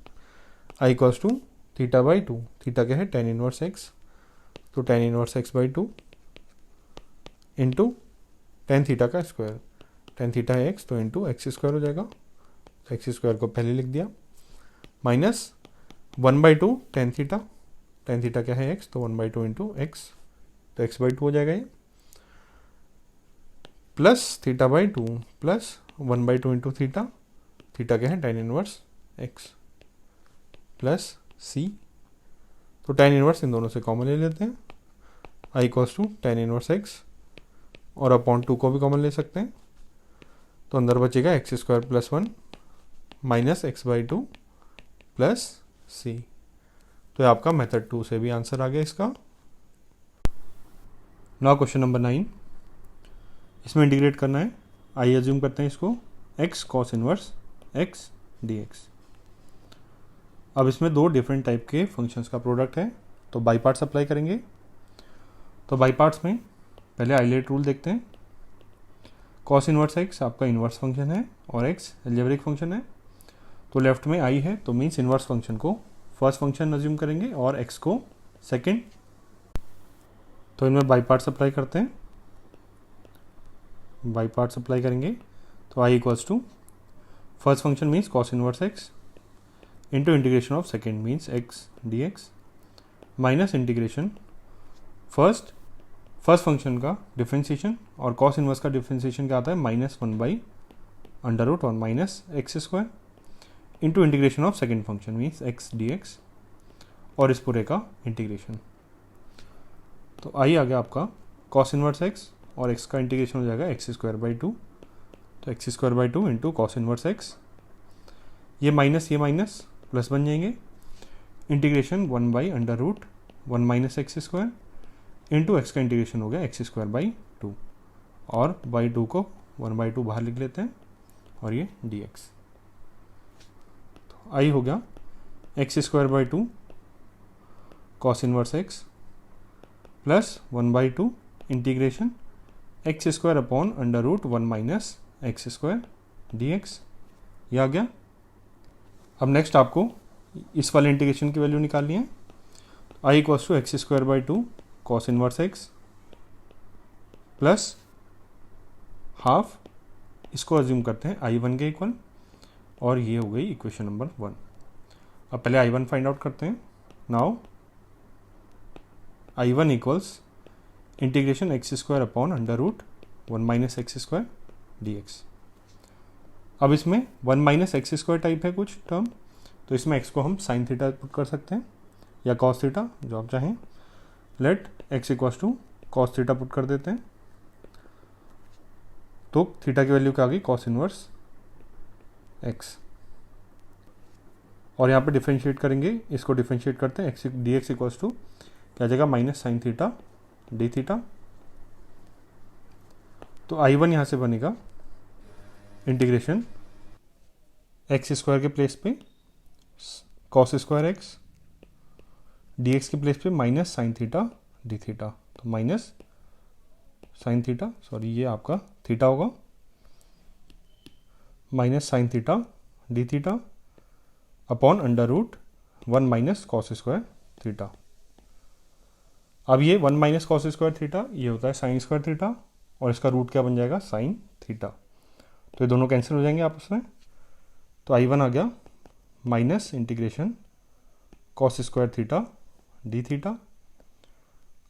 I equals to theta by two, theta क्या है टेन इनवर्स एक्स, तो tan inverse x by two into tan theta का स्क्वायर, टेन थीटा है एक्स तो इंटू एक्स स्क्वायर हो जाएगा, तो एक्स स्क्वायर को पहले लिख दिया, माइनस 1/2 टेन थीटा क्या है एक्स, तो 1/2 इंटू एक्स, तो एक्स बाई टू हो जाएगा ये, plus theta by two plus 1/2 into theta, theta क्या है tan inverse x plus C. तो टेन इनवर्स इन दोनों से कॉमन ले लेते हैं, I equals to tan inverse x, और अपॉन टू को भी कॉमन ले सकते हैं, तो अंदर बचेगा x square plus 1 minus x by two plus C. तो आपका मेथड 2 से भी आंसर आ गया इसका। नाउ क्वेश्चन नंबर 9, इसमें इंटीग्रेट करना है, आई अज्यूम करते हैं इसको x cos inverse x d x. अब इसमें दो डिफरेंट टाइप के फंक्शंस का प्रोडक्ट है, तो बाई पार्ट्स अप्लाई करेंगे। तो बाई पार्ट्स में पहले आइलेट रूल देखते हैं। कॉस इनवर्स एक्स आपका इनवर्स फंक्शन है और एक्स अलजेब्रिक फंक्शन है, तो लेफ्ट में आई है, तो मीन्स इनवर्स फंक्शन को फर्स्ट फंक्शन अज्यूम करेंगे और एक्स को सेकंड। तो इनमें बाई पार्ट्स अप्लाई करते हैं, बाई पार्ट्स अप्लाई करेंगे, तो I equals to first function means cos inverse x into integration of second means x d x minus integration first function का डिफ्रेंसिएशन, और कॉस इनवर्स का डिफ्रेंसिएशन क्या आता है -1/√1 minus x square into integration of second function means x d x, और इस पूरे का इंटीग्रेशन। तो आई आ गया आपका कॉस इनवर्स एक्स और एक्स का इंटीग्रेशन हो जाएगा एक्स स्क्वायर बाई टू, तो x square by two into cos inverse x, ये माइनस प्लस बन जाएंगे, इंटीग्रेशन 1/√1 - एक्स इंटू एक्स का इंटीग्रेशन हो गया एक्स स्क्वायर बाई टू, और बाई टू को 1/2 बाहर लिख लेते हैं और ये डी एक्स। तो आई हो गया x square by two cos inverse x plus 1/2 integration x square upon √1 - x square d x, ये आ गया। अब नेक्स्ट आपको इस वाले इंटीग्रेशन की वैल्यू निकालनी है। I equals to x square by two cos inverse x plus half, इसको अज्यूम करते हैं I1 के इक्वल, और ये हो गई इक्वेशन नंबर 1। अब पहले I1 फाइंड आउट करते हैं। Now I1 equals integration x square upon √1 - x square d x. अब इसमें 1 - एक्स स्क्वायर टाइप है कुछ टर्म, तो इसमें x को हम साइन थीटा पुट कर सकते हैं या कॉस थीटा, जो आप चाहें। Let x equals to cos theta put कर देते हैं, तो थीटा की वैल्यू क्या आ गई कॉस इनवर्स x, और यहाँ पे डिफरेंशिएट करेंगे, इसको डिफरेंशिएट करते हैं, x d x equals to क्या आ जाएगा minus sine theta d theta. तो I1 यहाँ से बनेगा इंटीग्रेशन एक्स स्क्वायर के प्लेस पे cos square x, d x के प्लेस पे minus sine theta d theta, तो माइनस साइन थीटा, सॉरी ये आपका थीटा होगा, minus sine theta d theta upon √1 - cos square theta. अब ये 1 - कॉस स्क्वायर थीटा ये होता है साइन स्क्वायर थीटा, और इसका रूट क्या बन जाएगा साइन थीटा, तो ये दोनों कैंसिल हो जाएंगे आपस में। तो I1 आ गया minus integration cos square theta d theta.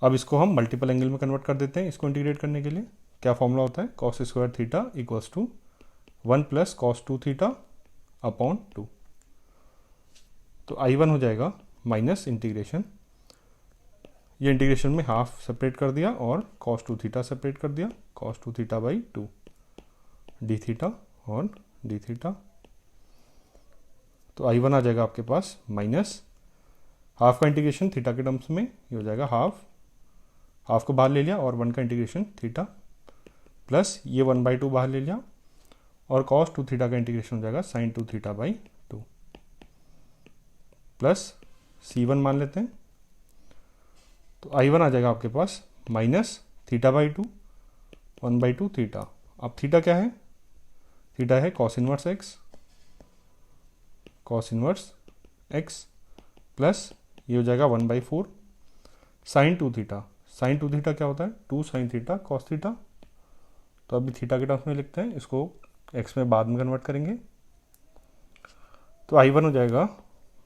अब इसको हम मल्टीपल एंगल में कन्वर्ट कर देते हैं। इसको इंटीग्रेट करने के लिए क्या फॉर्मूला होता है, cos square theta equals to 1 + cos 2 theta upon 2। तो I1 हो जाएगा माइनस इंटीग्रेशन, ये इंटीग्रेशन में हाफ सेपरेट कर दिया और cos 2 थीटा सेपरेट कर दिया, cos 2 theta by 2 D theta और डी थीटा। तो I1 आ जाएगा आपके पास माइनस हाफ का इंटीग्रेशन थीटा के टर्म्स में, ये हो जाएगा हाफ को बाहर ले लिया और 1 का इंटीग्रेशन थीटा, प्लस ये 1/2 बाहर ले लिया और cos 2 थीटा का इंटीग्रेशन हो जाएगा sin 2 theta by 2, plus C1 मान लेते हैं। तो I1 आ जाएगा आपके पास माइनस थीटा बाई 2 1/2 थीटा। अब थीटा क्या है, थीटा है कॉस इनवर्स एक्स प्लस ये हो जाएगा 1/4 साइन 2 थीटा। साइन 2 थीटा क्या होता है 2 साइन थीटा कॉस थीटा, तो अभी थीटा के टर्म्स में लिखते हैं, इसको एक्स में बाद में कन्वर्ट करेंगे। तो I1 हो जाएगा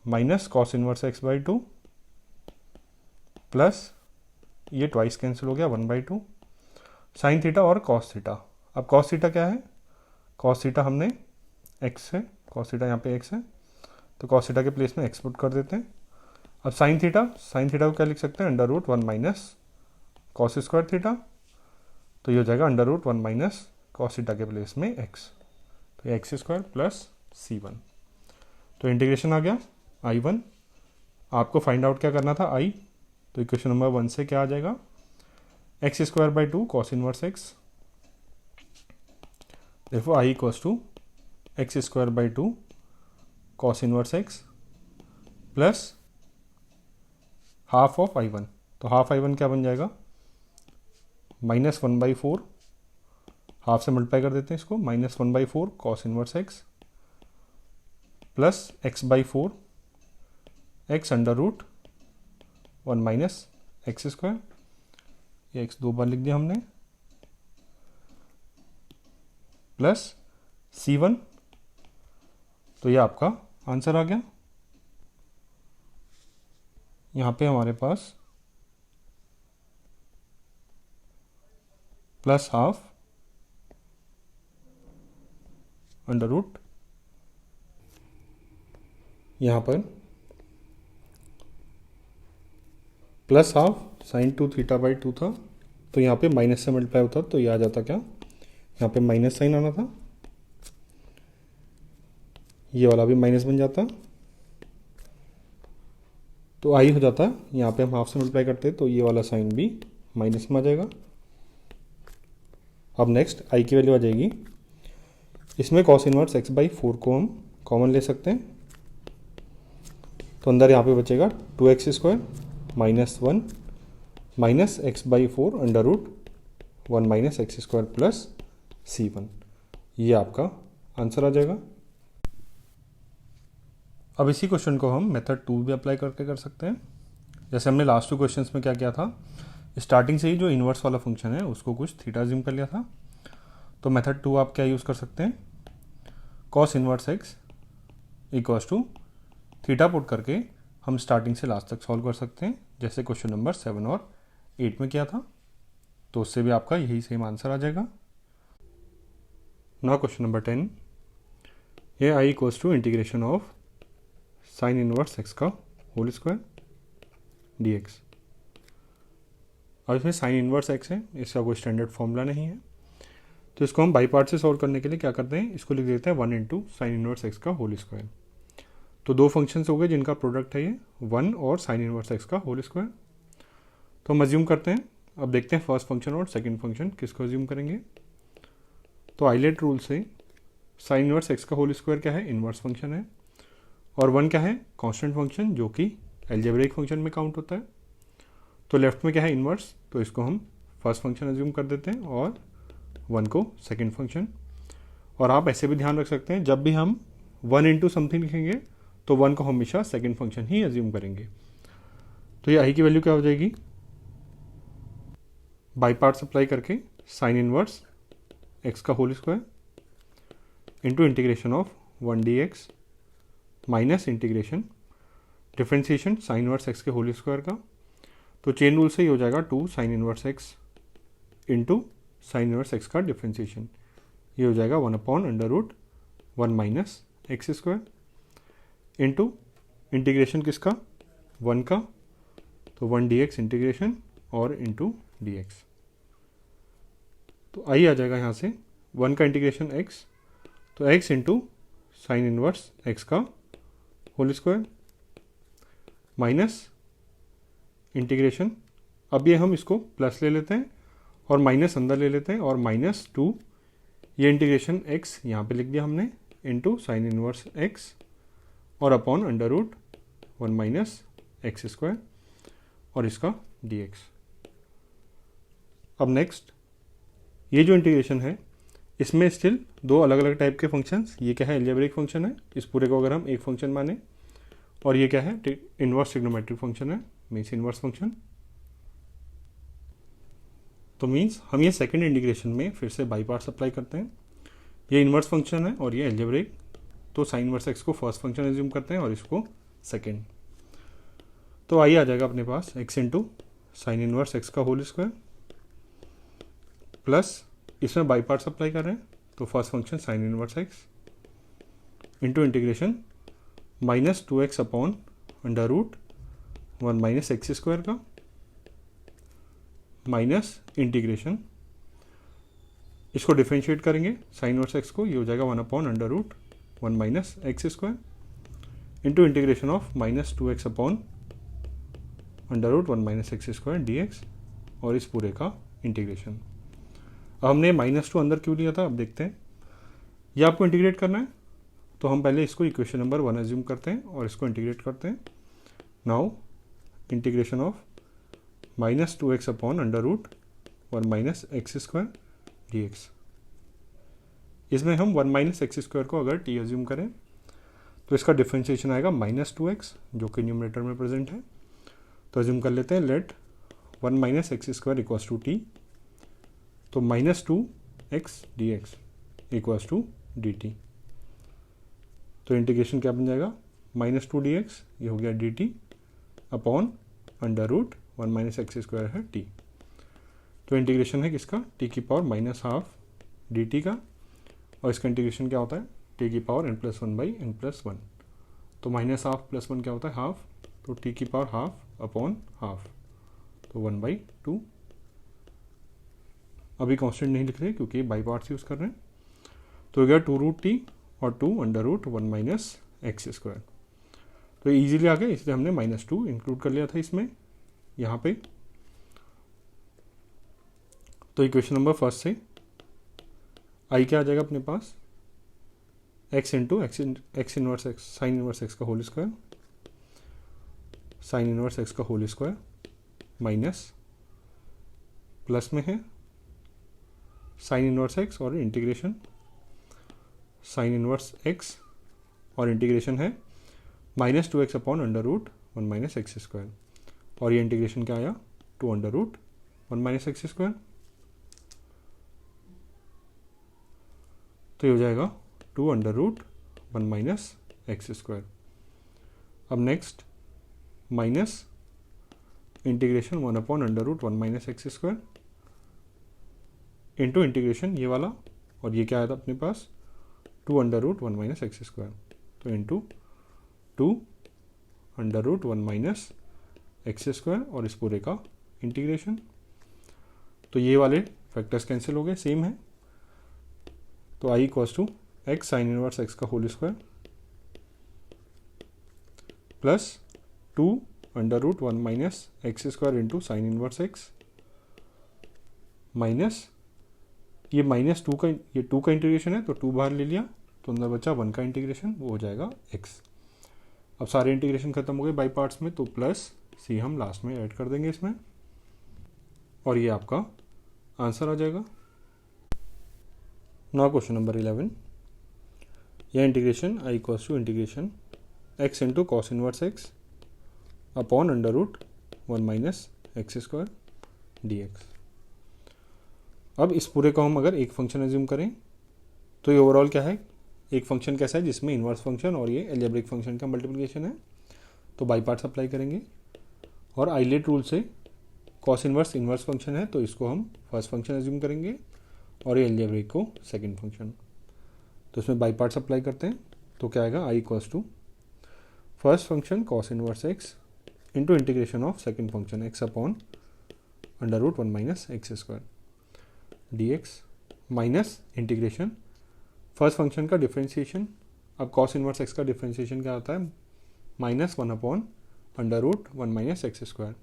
minus cos inverse x by 2 plus ये ट्वाइस कैंसिल हो गया 1/2 साइन थीटा और कॉस थीटा। अब कॉस थीटा क्या है, कॉस थीटा हमने एक्स है, कॉस थीटा यहाँ पे एक्स है, तो कॉस थीटा के प्लेस में एक्स पुट कर देते हैं। अब साइन थीटा को क्या लिख सकते हैं √1 - कॉस स्क्वायर थीटा, तो ये हो जाएगा √1 - कॉस थीटा के प्लेस में एक्स, तो एक्स स्क्वायर प्लस C1। तो इंटीग्रेशन आ गया I1। आपको फाइंड आउट क्या करना था I, तो इक्वेशन नंबर 1 से क्या आ जाएगा x square by 2 cos inverse x, therefore I equals to x square by 2 cos inverse x plus half of I1। तो हाफ I1 क्या बन जाएगा -1/4, हाफ से मल्टीप्लाई कर देते हैं इसको, -1/4 cos inverse x plus x/4 x √1 - x square, ये एक्स 2 बार लिख दिया हमने, प्लस C1। तो ये आपका आंसर आ गया। यहाँ पे हमारे पास प्लस हाफ √ यहाँ पर plus half sine 2 theta by 2 था, तो यहाँ पे माइनस से मल्टीप्लाई होता तो ये आ जाता क्या, यहाँ पे माइनस साइन आना था, ये वाला भी माइनस बन जाता, तो आई हो जाता, यहाँ पे हम हाफ से मल्टीप्लाई करते तो ये वाला साइन भी माइनस में आ जाएगा। अब नेक्स्ट आई की वैल्यू आ जाएगी, इसमें कॉस इनवर्स एक्स बाई 4 को हम कॉमन ले सकते हैं, तो अंदर यहाँ पे बचेगा 2x² minus 1 minus x by 4 under root 1 minus x² plus c1, ये आपका आंसर आ जाएगा। अब इसी क्वेश्चन को हम मेथड 2 भी अप्लाई करके कर सकते हैं। जैसे हमने लास्ट 2 क्वेश्चंस में क्या किया था, स्टार्टिंग से ही जो इन्वर्स वाला फंक्शन है उसको कुछ थीटा अज्यूम कर लिया था, तो मेथड 2 आप क्या यूज़ कर सकते हैं, cos inverse x equals to theta put करके हम स्टार्टिंग से लास्ट तक सॉल्व कर सकते हैं, जैसे क्वेश्चन नंबर 7 और 8 में किया था, तो उससे भी आपका यही सेम आंसर आ जाएगा। नाउ क्वेश्चन नंबर 10, ये I equals to integration of sine inverse x का होल स्क्वायर dx। और इसमें साइन इनवर्स एक्स है, इसका कोई स्टैंडर्ड फॉर्मूला नहीं है, तो इसको हम बाई पार्ट से सॉल्व करने के लिए क्या करते हैं, इसको लिख देते हैं 1 इंटू साइन इनवर्स एक्स का होल स्क्वायर। तो दो फंक्शंस हो गए जिनका प्रोडक्ट है ये 1 और साइन इनवर्स एक्स का होल स्क्वायर। तो हम अज्यूम करते हैं, अब देखते हैं फर्स्ट फंक्शन और सेकंड फंक्शन किसको अज्यूम करेंगे। तो आइलेट रूल से साइन इनवर्स एक्स का होल स्क्वायर क्या है, इनवर्स फंक्शन है, और 1 क्या है, कांस्टेंट फंक्शन जो कि अलजेब्रिक फंक्शन में काउंट होता है। तो लेफ्ट में क्या है, इनवर्स, तो इसको हम फर्स्ट फंक्शन अज्यूम कर देते हैं और 1 को सेकंड फंक्शन। और आप ऐसे भी ध्यान रख सकते हैं, जब भी हम 1 इंटू समथिंग लिखेंगे तो 1 को हमेशा सेकंड फंक्शन ही अज्यूम करेंगे। तो ये आई की वैल्यू क्या हो जाएगी, बाई पार्ट्स अप्लाई करके साइन इनवर्स एक्स का whole square into integration of 1 dx minus integration differentiation sine inverse x के होल स्क्वायर का। तो चेन रूल से ही हो जाएगा 2 sine inverse x into sine inverse x का डिफ्रेंसिएशन, ये हो जाएगा 1 upon under root 1 minus x square into integration किसका, 1 का, तो 1 dx इंटीग्रेशन और इंटू dx। तो आई आ जाएगा यहाँ से 1 का इंटीग्रेशन x, तो x into sine inverse x का होल स्क्वायर माइनस इंटीग्रेशन, अब ये हम इसको प्लस ले लेते हैं और माइनस अंदर ले लेते हैं, और -2 ये इंटीग्रेशन x यहाँ पे लिख दिया हमने इंटू साइन इनवर्स x और upon under root 1 minus x square और इसका dx। अब नेक्स्ट ये जो इंटीग्रेशन है इसमें स्टिल दो अलग अलग टाइप के फंक्शंस, ये क्या है, अलजेब्रिक फंक्शन है, इस पूरे को अगर हम एक फंक्शन माने, और ये क्या है, इनवर्स ट्रिग्नोमेट्रिक फंक्शन है, मीन्स इनवर्स फंक्शन। तो मीन्स हम ये सेकंड इंटीग्रेशन में फिर से बाई पार्ट्स अप्लाई करते हैं, ये इनवर्स फंक्शन है और ये अलजेब्रिक, तो साइन इनवर्स एक्स को फर्स्ट फंक्शन एज्यूम करते हैं और इसको सेकंड। तो आइए आ जाएगा अपने पास x into sine inverse x का होल स्क्वायर प्लस इसमें बाई पार्ट्स अप्लाई कर रहे हैं, तो first function sine inverse x into integration -2x upon under root 1 minus x square का माइनस इंटीग्रेशन, इसको डिफ्रेंशिएट करेंगे साइन इनवर्स एक्स को, ये हो जाएगा 1 upon under root 1 minus x square into integration of -2x upon under root 1 minus x square dx और इस पूरे का इंटीग्रेशन। अब हमने -2 अंदर क्यों लिया था, अब देखते हैं। ये आपको इंटीग्रेट करना है, तो हम पहले इसको इक्वेशन नंबर 1 अज्यूम करते हैं और इसको इंटीग्रेट करते हैं। Now integration of -2x upon under root 1 minus x square dx। इसमें हम 1 माइनस एक्स स्क्वायर को अगर t अज्यूम करें तो इसका डिफ्रेंशिएशन आएगा -2x जो कि न्यूमरेटर में प्रेजेंट है, तो अज्यूम कर लेते हैं let 1 minus x square equals to t, तो -2x dx equals to dt। तो इंटीग्रेशन क्या बन जाएगा, -2 dx ये हो गया dt upon under root 1 minus x square है t। तो इंटीग्रेशन है किसका, t की पावर -12 dt का, और इसका इंटीग्रेशन क्या होता है, t की पावर n+1/n+1। तो -12 + 1 क्या होता है, हाफ, तो t की पावर हाफ अपॉन हाफ तो 1/2। अभी कांस्टेंट नहीं लिख रहे क्योंकि बाई पार्ट्स यूज़ कर रहे हैं। तो हो गया 2√t और 2√1 - x²। तो इजीली आ गया, इसलिए हमने -2 इंक्लूड कर लिया था इसमें यहाँ पे। तो इक्वेशन नंबर फर्स्ट से आई क्या आ जाएगा अपने पास, x into x inverse x sine inverse x का whole square, sine inverse x का होल स्क्वायर माइनस प्लस में है साइन इनवर्स एक्स और इंटीग्रेशन साइन इनवर्स एक्स और इंटीग्रेशन है -2x अपॉन √1 - x²। और ये इंटीग्रेशन क्या आया 2√1 - x²। तो ये हो जाएगा 2√1 - x²। अब next minus integration 1 upon √1 - x² into integration ये वाला, और ये क्या आया था अपने पास 2√1 - x²। तो इंटू 2√1 - x² और इस पूरे का इंटीग्रेशन। तो ये वाले फैक्टर्स कैंसिल हो गए, सेम है। तो I equals to x sine inverse x का whole square plus 2√1 - x² into sine inverse x minus ये -2 का, ये 2 का इंटीग्रेशन है तो 2 बाहर ले लिया तो अंदर बचा 1 का इंटीग्रेशन, वो हो जाएगा x। अब सारे इंटीग्रेशन खत्म हो गए बाई पार्ट्स में, तो प्लस सी हम लास्ट में ऐड कर देंगे इसमें, और ये आपका आंसर आ जाएगा। नाउ क्वेश्चन नंबर 11, यह integration I equals to integration x into cos inverse x upon √1 - x² dx। अब इस पूरे को हम अगर एक फंक्शन एज्यूम करें तो ये ओवरऑल क्या है, एक फंक्शन कैसा है जिसमें इन्वर्स फंक्शन और ये अलजेब्रिक फंक्शन का मल्टीप्लिकेशन है। तो बाई पार्ट्स अप्लाई करेंगे और आइलेट रूल से कॉस इन्वर्स फंक्शन है तो इसको हम फर्स्ट फंक्शन एज्यूम करेंगे और ये अलजेब्रिक को सेकंड फंक्शन। तो इसमें बाई पार्ट्स अप्लाई करते हैं तो क्या आएगा, I equals to first function cos inverse x into integration of second function x upon √1 - x² dx minus integration first function का डिफरेंशिएशन। अब कॉस इनवर्स एक्स का डिफरेंशिएशन क्या आता है, -1 अपॉन √1 - x²।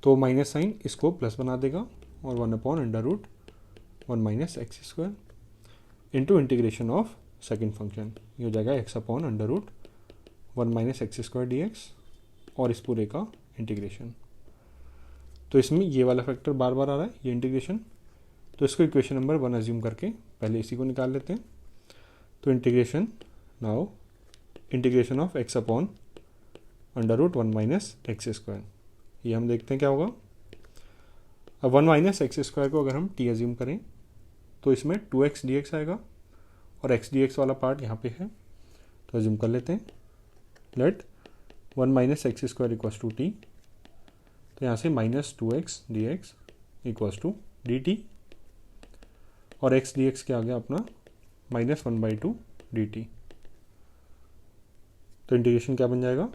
तो माइनस साइन इसको प्लस बना देगा और 1 upon √1 - x² into integration of second function, ये हो जाएगा x अपॉन √1 - x² dx और इस पूरे का इंटीग्रेशन। तो इसमें ये वाला फैक्टर बार बार आ रहा है, ये इंटीग्रेशन। तो इसको इक्वेशन नंबर 1 एज्यूम करके पहले इसी को निकाल लेते हैं। तो integration now integration of x upon √1 - x², ये हम देखते हैं क्या होगा। अब 1 - x² को अगर हम t एज्यूम करें तो इसमें 2x dx आएगा और x dx वाला पार्ट यहाँ पे है, तो एज्यूम कर लेते हैं। Let 1 - x² equals to t, तो यहाँ से -2x dx equals to dt और x dx क्या आ गया अपना -1/2 dt। तो इंटीग्रेशन क्या बन जाएगा,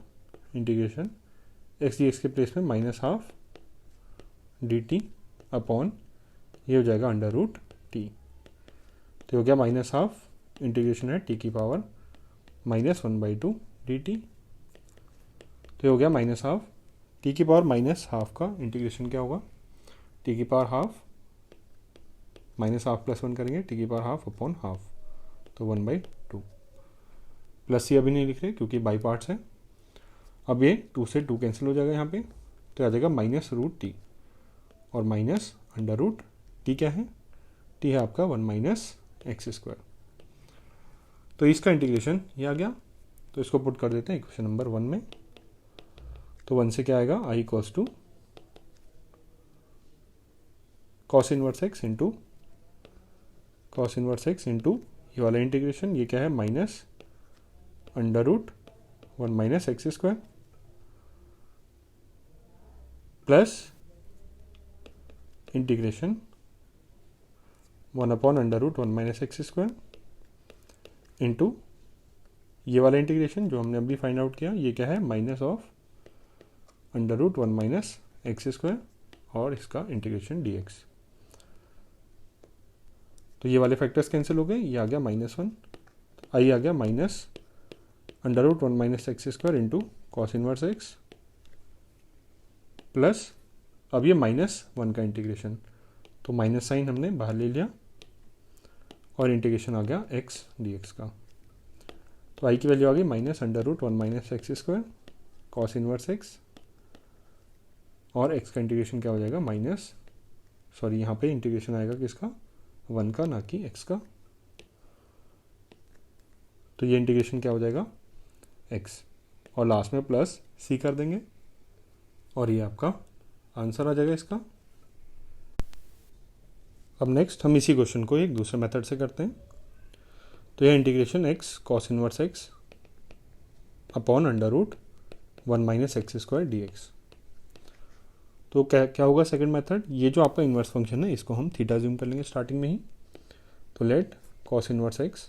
इंटीग्रेशन x dx के प्लेस में -12 dt अपॉन ये हो जाएगा √t। तो हो गया -12 इंटीग्रेशन है t की पावर -1/2 dt। तो हो गया -12 t की पावर -12 का इंटीग्रेशन क्या होगा, t की पावर हाफ -12 प्लस 1 करेंगे t की पावर हाफ अपॉन हाफ, तो 1/2 प्लस सी अभी नहीं लिख रहे क्योंकि बाई पार्ट्स है। अब ये 2 से 2 कैंसिल हो जाएगा यहाँ पे, तो आ जाएगा -√t और √t क्या है, t है आपका 1 - x²। तो इसका इंटीग्रेशन ये आ गया, तो इसको पुट कर देते हैं इक्वेशन नंबर 1 में। तो 1 से क्या आएगा, I equals to cos inverse x into cos inverse x into ये वाला इंटीग्रेशन, ये क्या है -√1 - x² plus integration 1 upon √1 - x² into ये वाला इंटीग्रेशन जो हमने अभी फाइंड आउट किया, ये क्या है -((1 - x²) और इसका इंटीग्रेशन dx। तो ये वाले फैक्टर्स कैंसिल हो गए, ये आ गया -1, आई आ गया -√1 minus x square into cos inverse x plus अब ये -1 का इंटीग्रेशन, तो माइनस साइन हमने बाहर ले लिया और इंटीग्रेशन आ गया x dx का। तो आई की वैल्यू आ गई -√1 minus x square cos inverse x और x का इंटीग्रेशन क्या हो जाएगा यहाँ पे इंटीग्रेशन आएगा किसका, 1 का, ना कि x का। तो ये इंटीग्रेशन क्या हो जाएगा x और लास्ट में प्लस c कर देंगे और ये आपका आंसर आ जाएगा इसका। अब नेक्स्ट हम इसी क्वेश्चन को एक दूसरे मेथड से करते हैं। तो यह integration x cos inverse x upon √1 minus x square dx। तो क्या होगा सेकंड मेथड, ये जो आपका इन्वर्स फंक्शन है इसको हम थीटा ज्यूम कर लेंगे स्टार्टिंग में ही। तो let cos inverse x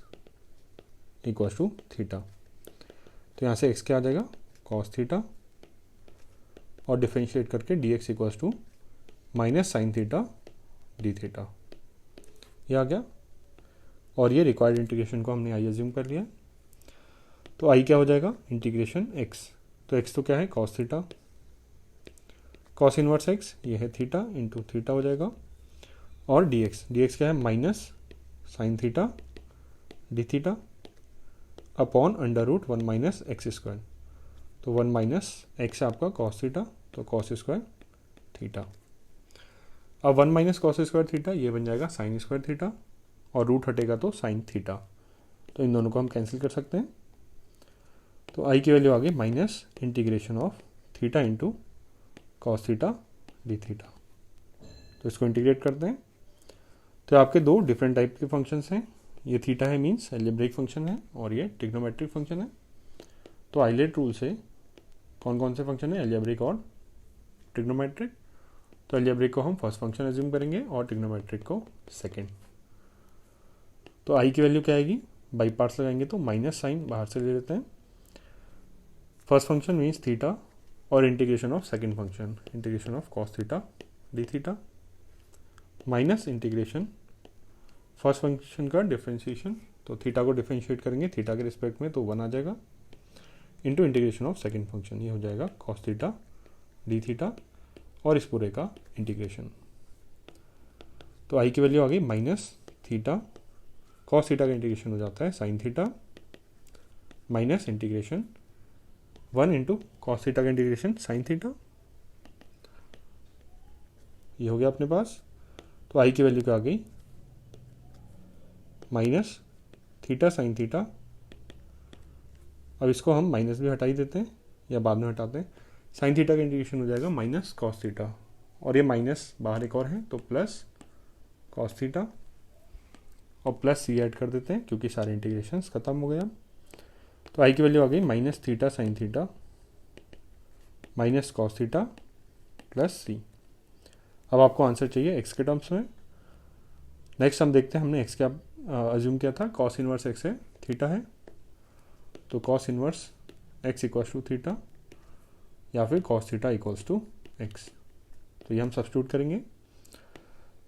equal to theta. तो यहाँ से x क्या आ जाएगा कॉस थीटा और डिफरेंशिएट करके dx equal to minus sine theta d theta, ये आ गया। और ये रिक्वायर्ड इंटीग्रेशन को हमने आई अज्यूम कर लिया। तो आई क्या हो जाएगा इंटीग्रेशन x, तो x तो क्या है cos theta, cos inverse x ये है थीटा इंटू थीटा हो जाएगा और dx क्या है minus sine theta d theta upon √1 minus x square. तो 1 माइनस एक्स है आपका कॉस थीटा, तो कॉस स्क्वायर थीटा। अब 1 माइनस कॉस स्क्वायर थीटा ये बन जाएगा साइन स्क्वायर थीटा और रूट हटेगा तो साइन थीटा। तो इन दोनों को हम कैंसिल कर सकते हैं। तो आई की वैल्यू आ गई minus integration of theta into cos theta d theta. तो इसको इंटीग्रेट करते हैं। तो आपके दो डिफरेंट टाइप के फंक्शंस हैं, ये थीटा है मीन्स एल्जेब्रिक फंक्शन है और ये ट्रिग्नोमेट्रिक फंक्शन है। तो आइलेट रूल से कौन कौन से फंक्शन है एल्जेब्रिक और ट्रिग्नोमेट्रिक। तो एल्जेब्रिक को हम फर्स्ट फंक्शन एज्यूम करेंगे और ट्रिग्नोमेट्रिक को सेकेंड। तो आई की वैल्यू क्या आएगी, बाई पार्ट्स लगाएंगे तो माइनस साइन बाहर से ले लेते हैं। फर्स्ट फंक्शन मीन्स थीटा और integration of second function integration of cos theta d theta minus integration first function का डिफरेंशिएशन, तो थीटा को डिफरेंशिएट करेंगे थीटा के रिस्पेक्ट में तो 1 आ जाएगा into integration of second function, ये हो जाएगा कॉस थीटा डी थीटा और इस पूरे का इंटीग्रेशन। तो आई की वैल्यू आ गई माइनस थीटा, कॉस थीटा का इंटीग्रेशन हो जाता है sine theta minus integration 1 into cos theta का इंटीग्रेशन साइन थीटा, ये हो गया अपने पास। तो आई की वैल्यू क्या आ गई माइनस थीटा साइन थीटा। अब इसको हम माइनस भी हटा ही देते हैं या बाद में हटाते हैं। साइन थीटा का इंटीग्रेशन हो जाएगा माइनस कॉस थीटा और ये माइनस बाहर एक और है तो प्लस कॉस थीटा और प्लस सी ऐड कर देते हैं क्योंकि सारे इंटीग्रेशंस खत्म हो गए अब। तो आई की वैल्यू आ गई minus theta sine theta minus cos theta plus सी। अब आपको आंसर चाहिए एक्स के टर्म्स में। नेक्स्ट हम देखते हैं हमने एक्स क्या अज्यूम किया था, कॉस इनवर्स एक्स है थीटा है, तो cos inverse x equals to theta या फिर cos theta equals to x. तो ये हम सब्स्टिट्यूट करेंगे।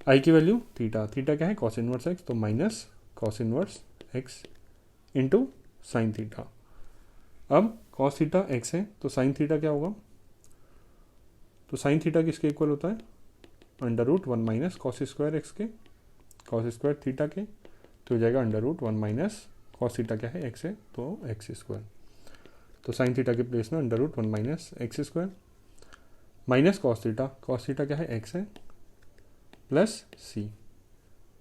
आई की वैल्यू थीटा क्या है कॉस इनवर्स एक्स, तो minus cos inverse x into sine theta. अब कॉस थीटा एक्स है तो साइन थीटा क्या होगा, तो साइन थीटा किसके इक्वल होता है √1 माइनस कॉस स्क्वायर एक्स के, कॉस स्क्वायर थीटा के, तो हो जाएगा √1 माइनस कॉस थीटा क्या है एक्स है तो एक्स स्क्वायर। तो साइन थीटा के प्लेस में √1 minus x square minus cos theta क्या है एक्स है प्लस सी।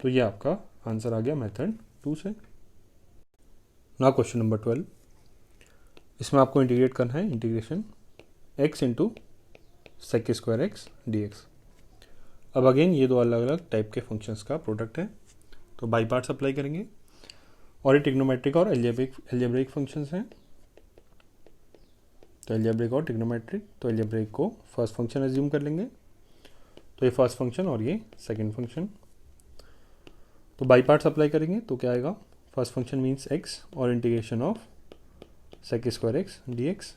तो ये आपका आंसर आ गया मेथड 2 से। ना क्वेश्चन नंबर 12, इसमें आपको इंटीग्रेट करना है integration x into sec square x d x. अब अगेन ये दो अलग अलग टाइप के फंक्शंस का प्रोडक्ट है तो बाई पार्ट्स अप्लाई करेंगे और ये ट्रिग्नोमेट्रिक और एल्जेब्रिक फंक्शंस हैं। तो एल्जेब्रिक और ट्रिग्नोमेट्रिक, तो एल्जेब्रिक को फर्स्ट फंक्शन एज्यूम कर लेंगे, तो ये फर्स्ट फंक्शन और ये सेकेंड फंक्शन। तो बाई पार्ट्स अप्लाई करेंगे तो क्या आएगा, फर्स्ट फंक्शन मीन्स x और integration of sec square x d x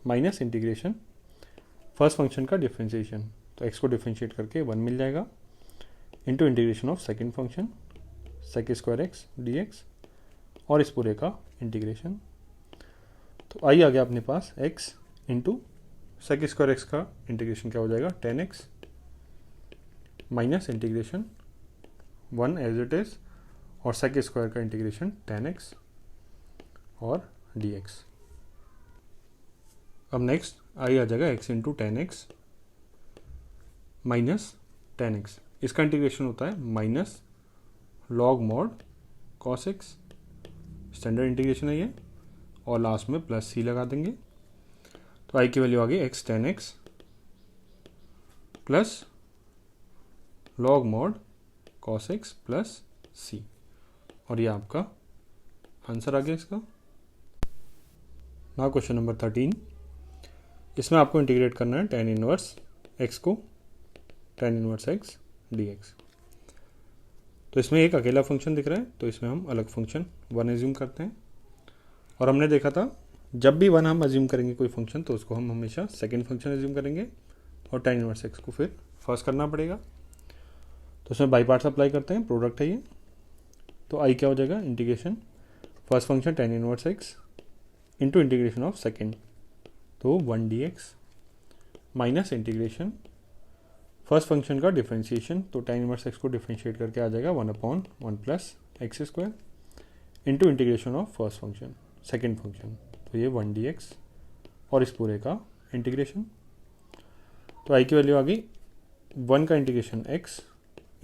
minus integration first function का डिफरेंशिएशन, तो x को डिफरेंशिएट करके 1 मिल जाएगा, into integration of second function sec square x d x और इस पूरे का इंटीग्रेशन। तो आई आ गया अपने पास x into sec square x का इंटीग्रेशन क्या हो जाएगा 10x minus integration 1 as it is और सेक स्क्वायर का इंटीग्रेशन 10x और dx। अब नेक्स्ट आई आ जाएगा x into 10x minus 10x, इसका इंटीग्रेशन होता है minus log mod cos x, standard integration है ये, और लास्ट में प्लस c लगा देंगे। तो आई की वैल्यू आ गई x 10x plus log mod cos x plus c, और ये आपका आंसर आ गया इसका। ना क्वेश्चन नंबर 13, इसमें आपको इंटीग्रेट करना है tan इनवर्स x को tan इनवर्स x dx। तो इसमें एक अकेला फंक्शन दिख रहा है, तो इसमें हम अलग फंक्शन 1 एज्यूम करते हैं, और हमने देखा था जब भी 1 हम एज्यूम करेंगे कोई फंक्शन तो उसको हम हमेशा सेकेंड फंक्शन एज्यूम करेंगे और tan इनवर्स x को फिर फर्स्ट करना पड़ेगा। तो इसमें बाई पार्ट्स अप्लाई करते हैं, प्रोडक्ट है ये। तो आई क्या हो जाएगा integration first function tan inverse x into integration of second, तो 1 dx minus integration first function का डिफरेंशिएशन, तो tan इनवर्स x को डिफरेंशिएट करके आ जाएगा 1/1 plus x square into integration of first function second function, तो ये 1 dx और इस पूरे का इंटीग्रेशन। तो आई की वैल्यू आ गई 1 का integration x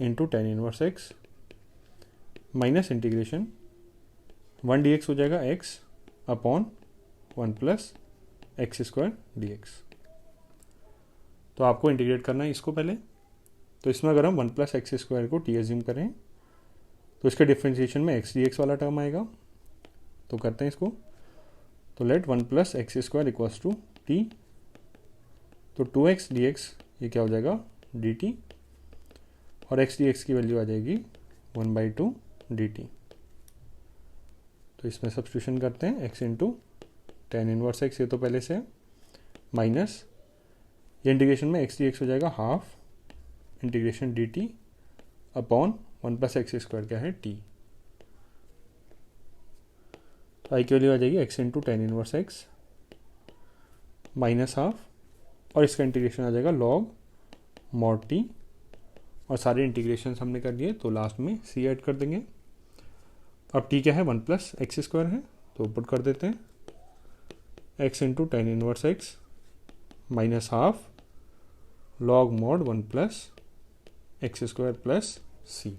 into tan inverse x minus integration 1 dx हो जाएगा x upon 1 plus x square dx। तो आपको इंटीग्रेट करना है इसको पहले। तो इसमें अगर हम 1 प्लस एक्स स्क्वायर को t एज्यूम करें तो इसके डिफरेंशिएशन में x dx वाला टर्म आएगा, तो करते हैं इसको। तो let 1 plus x square equals to t, तो 2x dx ये क्या हो जाएगा dt, और x dx की वैल्यू आ जाएगी 1/2 dt। तो इसमें सब्स्टिट्यूशन करते हैं x into tan inverse x, ये तो पहले से माइनस ये इंटीग्रेशन में x dx हो जाएगा half integration dt upon 1 plus x square क्या है t। तो आई की वैल्यू आ जाएगी x into tan inverse x minus half, और इसका इंटीग्रेशन आ जाएगा लॉग मॉड t, और सारे इंटीग्रेशन हमने कर दिए, तो लास्ट में c ऐड कर देंगे। अब t क्या है 1 प्लस एक्स स्क्वायर है, तो पुट कर देते हैं x into tan inverse x minus half log mod 1 plus x square plus c,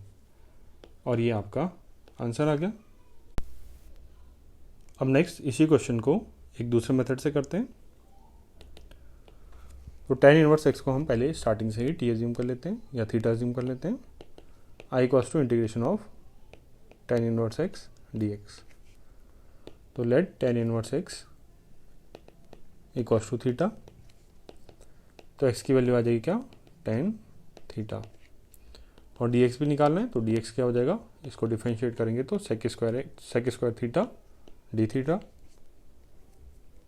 और ये आपका आंसर आ गया। अब नेक्स्ट इसी क्वेश्चन को एक दूसरे मेथड से करते हैं। तो tan इनवर्स x को हम पहले स्टार्टिंग से ही t एज्यूम कर लेते हैं या थीटा एज्यूम कर लेते हैं। i equals to integration of tan inverse x dx। तो let tan inverse x equals to theta, तो x की वैल्यू आ जाएगी क्या tan थीटा, और dx भी निकालना है, तो dx क्या हो जाएगा, इसको डिफरेंशिएट करेंगे तो sec square theta d theta.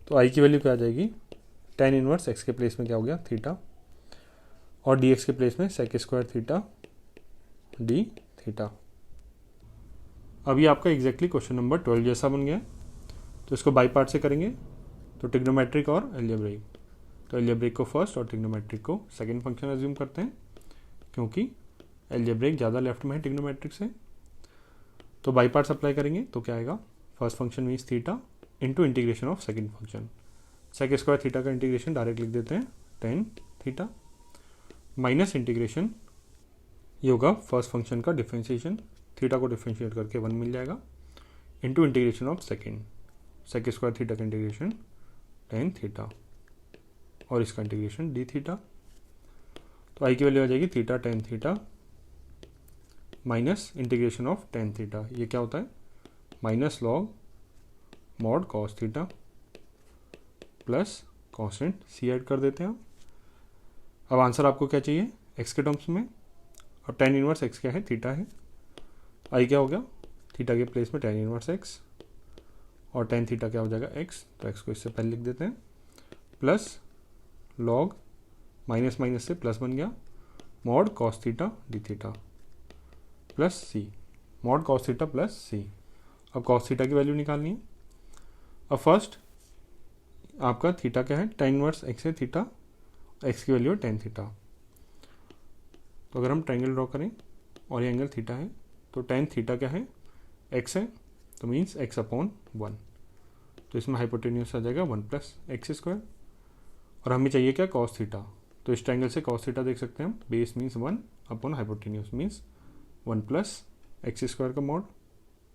तो आई की वैल्यू क्या आ जाएगी tan इनवर्स x के प्लेस में क्या हो गया थीटा, और dx के प्लेस में sec square theta d theta. अभी आपका एग्जैक्टली क्वेश्चन नंबर 12 जैसा बन गया। तो इसको बाई पार्ट से करेंगे, तो ट्रिग्नोमेट्रिक और एल्जेब्रिक, तो एल्जेब्रिक को फर्स्ट और ट्रिग्नोमेट्रिक को सेकंड फंक्शन एज्यूम करते हैं, क्योंकि एल्जेब्रिक ज़्यादा लेफ्ट में है ट्रिग्नोमेट्रिक से। तो बाई पार्ट्स अप्लाई करेंगे तो क्या आएगा, first function means theta into integration of second function sec square theta का इंटीग्रेशन डायरेक्ट लिख देते हैं tan थीटा माइनस इंटीग्रेशन ये होगा फर्स्ट फंक्शन का डिफरेंशिएशन, थीटा को डिफरेंशिएट करके 1 मिल जाएगा, into integration of second sec square theta का इंटीग्रेशन tan थीटा और इसका इंटीग्रेशन डी थीटा। तो आई की वैल्यू आ जाएगी theta tan theta minus integration of tan theta, ये क्या होता है minus log mod cos theta plus constant C add कर देते हैं। अब आंसर आपको क्या चाहिए x के टर्म्स में, और tan इनवर्स x क्या है थीटा है, आई क्या हो गया थीटा के प्लेस में tan इनवर्स x, और tan थीटा क्या हो जाएगा x, तो x को इससे पहले लिख देते हैं प्लस लॉग माइनस माइनस से प्लस बन गया, mod cos theta d theta plus C, mod cos theta plus सी। अब कॉस थीटा की वैल्यू निकालनी है। अब फर्स्ट आपका थीटा क्या है, tan इनवर्स एक्स है थीटा, एक्स की वैल्यू है tan थीटा। तो अगर हम ट्रायंगल ड्रॉ करें और ये एंगल थीटा है, तो tan थीटा क्या है, x है, तो मीन्स x अपॉन 1। तो इसमें हाइपोटेन्यूस आ जाएगा 1 प्लस एक्स स्क्वायर। और हमें चाहिए क्या, कॉस थीटा। तो इस ट्रायंगल से कॉस थीटा देख सकते हैं हम, base means 1 upon hypotenuse means 1 plus x square का मॉड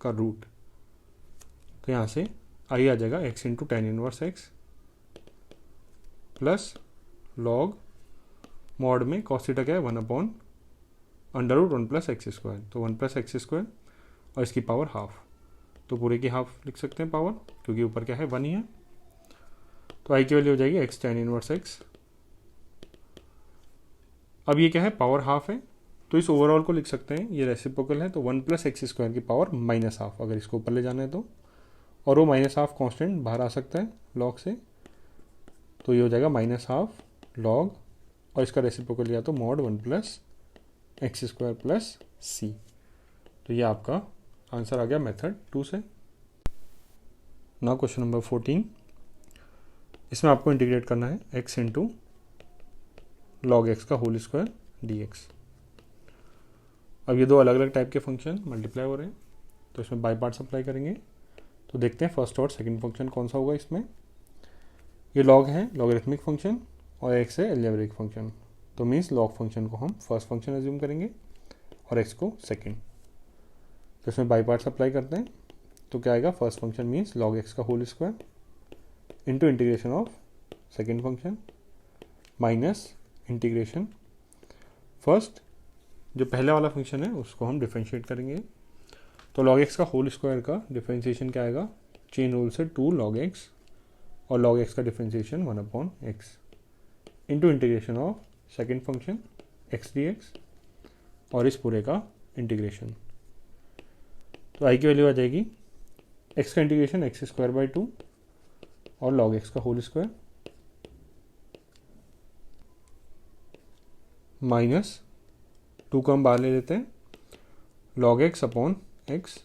का रूट। तो यहाँ से आई आ जाएगा x into tan inverse x plus log mod में कॉस थीटा क्या है, 1 upon under root 1 plus x square. तो 1 प्लस एक्स स्क्वायर और इसकी पावर हाफ, तो पूरे की हाफ लिख सकते हैं पावर, क्योंकि ऊपर क्या है 1 ही है। तो आई की वैल्यू हो जाएगी x tan इनवर्स एक्स। अब ये क्या है, पावर हाफ है, तो इस ओवरऑल को लिख सकते हैं, ये रेसिप्रोकल है, तो 1 प्लस एक्स स्क्वायर की पावर माइनस हाफ, अगर इसको ऊपर ले जाना है तो। और वो माइनस हाफ कॉन्स्टेंट बाहर आ सकता है लॉग से, तो ये हो जाएगा माइनस हाफ लॉग, और इसका रेसिप्रोकल लिया तो mod 1 plus x square plus C. तो ये आपका आंसर आ गया मेथड 2 से। नाउ क्वेश्चन नंबर 14, इसमें आपको इंटीग्रेट करना है x इंटू लॉग एक्स का होल स्क्वायर dx। अब ये दो अलग अलग टाइप के फंक्शन मल्टीप्लाई हो रहे हैं, तो इसमें बाय पार्ट्स अप्लाई करेंगे। तो देखते हैं फर्स्ट और सेकंड फंक्शन कौन सा होगा इसमें। ये लॉग है, लॉगरिथमिक फंक्शन, और x है एल्जेब्रिक फंक्शन। तो मीन्स लॉग फंक्शन को हम फर्स्ट फंक्शन एज्यूम करेंगे और x को सेकंड। तो इसमें बाय पार्ट्स अप्लाई करते हैं, तो क्या आएगा, first function means log x का whole square into integration of second function minus integration first, जो पहले वाला फंक्शन है उसको हम डिफरेंशिएट करेंगे। तो लॉग एक्स का होल स्क्वायर का डिफरेंशिएशन क्या आएगा, चेन रूल से 2 लॉग एक्स, और लॉग एक्स का differentiation 1 upon x into integration of second function x d x, और इस पूरे का इंटीग्रेशन। तो आई की वैल्यू आ जाएगी एक्स का इंटीग्रेशन एक्स स्क्वायर बाई 2 और लॉग एक्स का होल स्क्वायर माइनस 2 का हम बाहर ले लेते हैं, log x upon x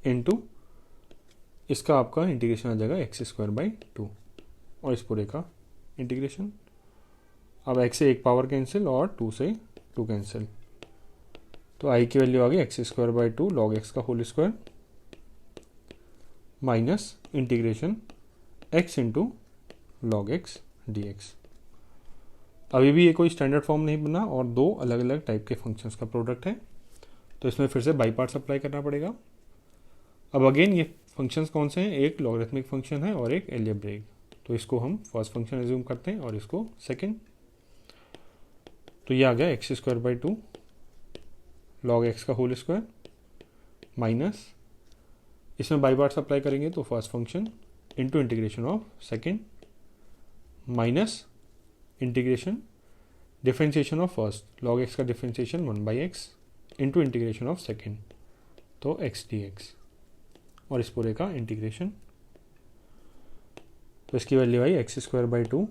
into इसका आपका इंटीग्रेशन आ जाएगा एक्स स्क्वायर बाई 2 और इस पूरे का इंटीग्रेशन। अब x से एक पावर कैंसिल और 2 से 2 कैंसिल, तो आई की वैल्यू आ गई x square by 2 log x का whole square minus integration x into log x d x. अभी भी ये कोई स्टैंडर्ड फॉर्म नहीं बना और दो अलग अलग टाइप के फंक्शंस का प्रोडक्ट है, तो इसमें फिर से बाई पार्ट्स अप्लाई करना पड़ेगा। अब अगेन ये फंक्शंस कौन से हैं, एक लॉगरिथमिक फंक्शन है और एक एल्जेब्रिक। तो इसको हम फर्स्ट फंक्शन एज्यूम करते हैं और इसको सेकंड। तो ये आ गया x square by 2 log x का होल स्क्वायर माइनस, इसमें बाई पार्ट्स अप्लाई करेंगे तो first function into integration of second minus integration differentiation of first log x का differentiation 1 by x into integration of second, तो एक्स डी एक्स, और इस पूरे का इंटीग्रेशन। तो इसकी वैल्यू आई x square by 2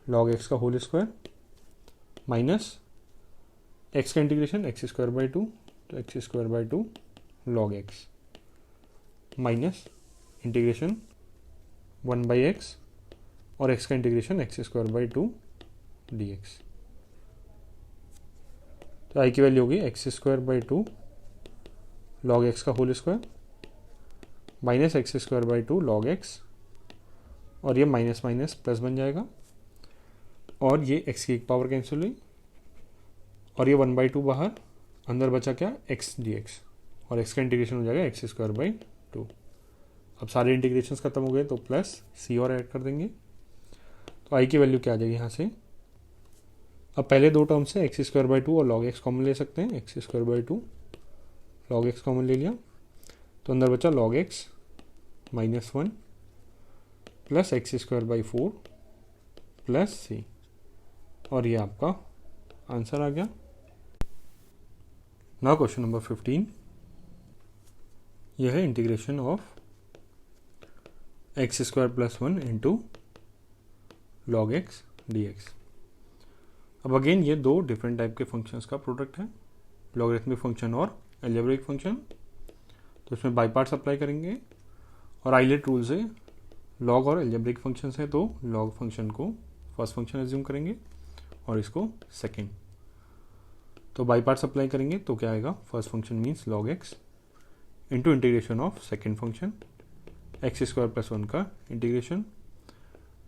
log x का होल स्क्वायर माइनस एक्स का इंटीग्रेशन एक्स स्क्वायर बाई 2, तो x square by 2 log x minus integration 1 by x और एक्स का integration x square by 2 d x. तो आई की वैल्यू होगी x square by 2 log x का whole square minus x square by 2 log x, और ये माइनस माइनस प्लस बन जाएगा, और ये एक्स की एक पावर कैंसिल हुई, और ये 1 बाई 2 बाहर, अंदर बचा क्या, एक्स डी एक्स, और एक्स का इंटीग्रेशन हो जाएगा एक्स स्क्वायर बाई 2। अब सारे इंटीग्रेशन खत्म हो गए तो प्लस सी और ऐड कर देंगे, तो आई की वैल्यू क्या आ जाएगी यहाँ से। अब पहले दो टर्म से एक्स स्क्वायर बाई 2 और लॉग एक्स कॉमन ले सकते हैं, x square by 2 log x common ले लिया, तो अंदर बचा log x minus 1 plus x square by 4 plus सी, और ये आपका आंसर आ गया। नाउ क्वेश्चन नंबर 15, यह है integration of x square plus 1 into log x d x. अब अगेन ये दो डिफरेंट टाइप के फंक्शंस का प्रोडक्ट है, लॉगरिथमिक फंक्शन और अलजेब्रिक फंक्शन। तो इसमें बाई पार्ट्स अप्लाई करेंगे और आइलेट रूल से लॉग और अलजेब्रिक फंक्शंस है तो लॉग फंक्शन को फर्स्ट फंक्शन एज्यूम करेंगे और इसको सेकेंड। तो बाई पार्ट्स अप्लाई करेंगे तो क्या आएगा, first function means log x into integration of second function x square plus 1 का integration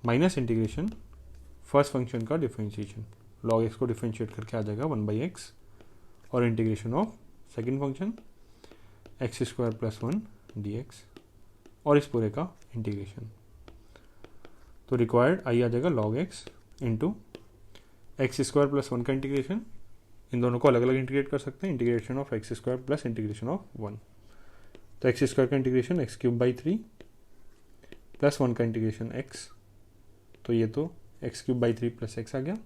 minus integration first function का डिफरेंशिएशन, लॉग एक्स को डिफरेंशिएट करके आ जाएगा 1/x और integration of second function x square plus 1 dx और इस पूरे का इंटीग्रेशन। तो रिक्वायर्ड आई आ जाएगा log x into x square plus 1 का इंटीग्रेशन, इन दोनों को अलग अलग इंटीग्रेट कर सकते हैं, integration of x square plus integration of 1। तो एक्स स्क्वायर का integration x cube by 3 plus 1 का इंटीग्रेशन एक्स, तो ये तो x cube by 3 plus x आ गया,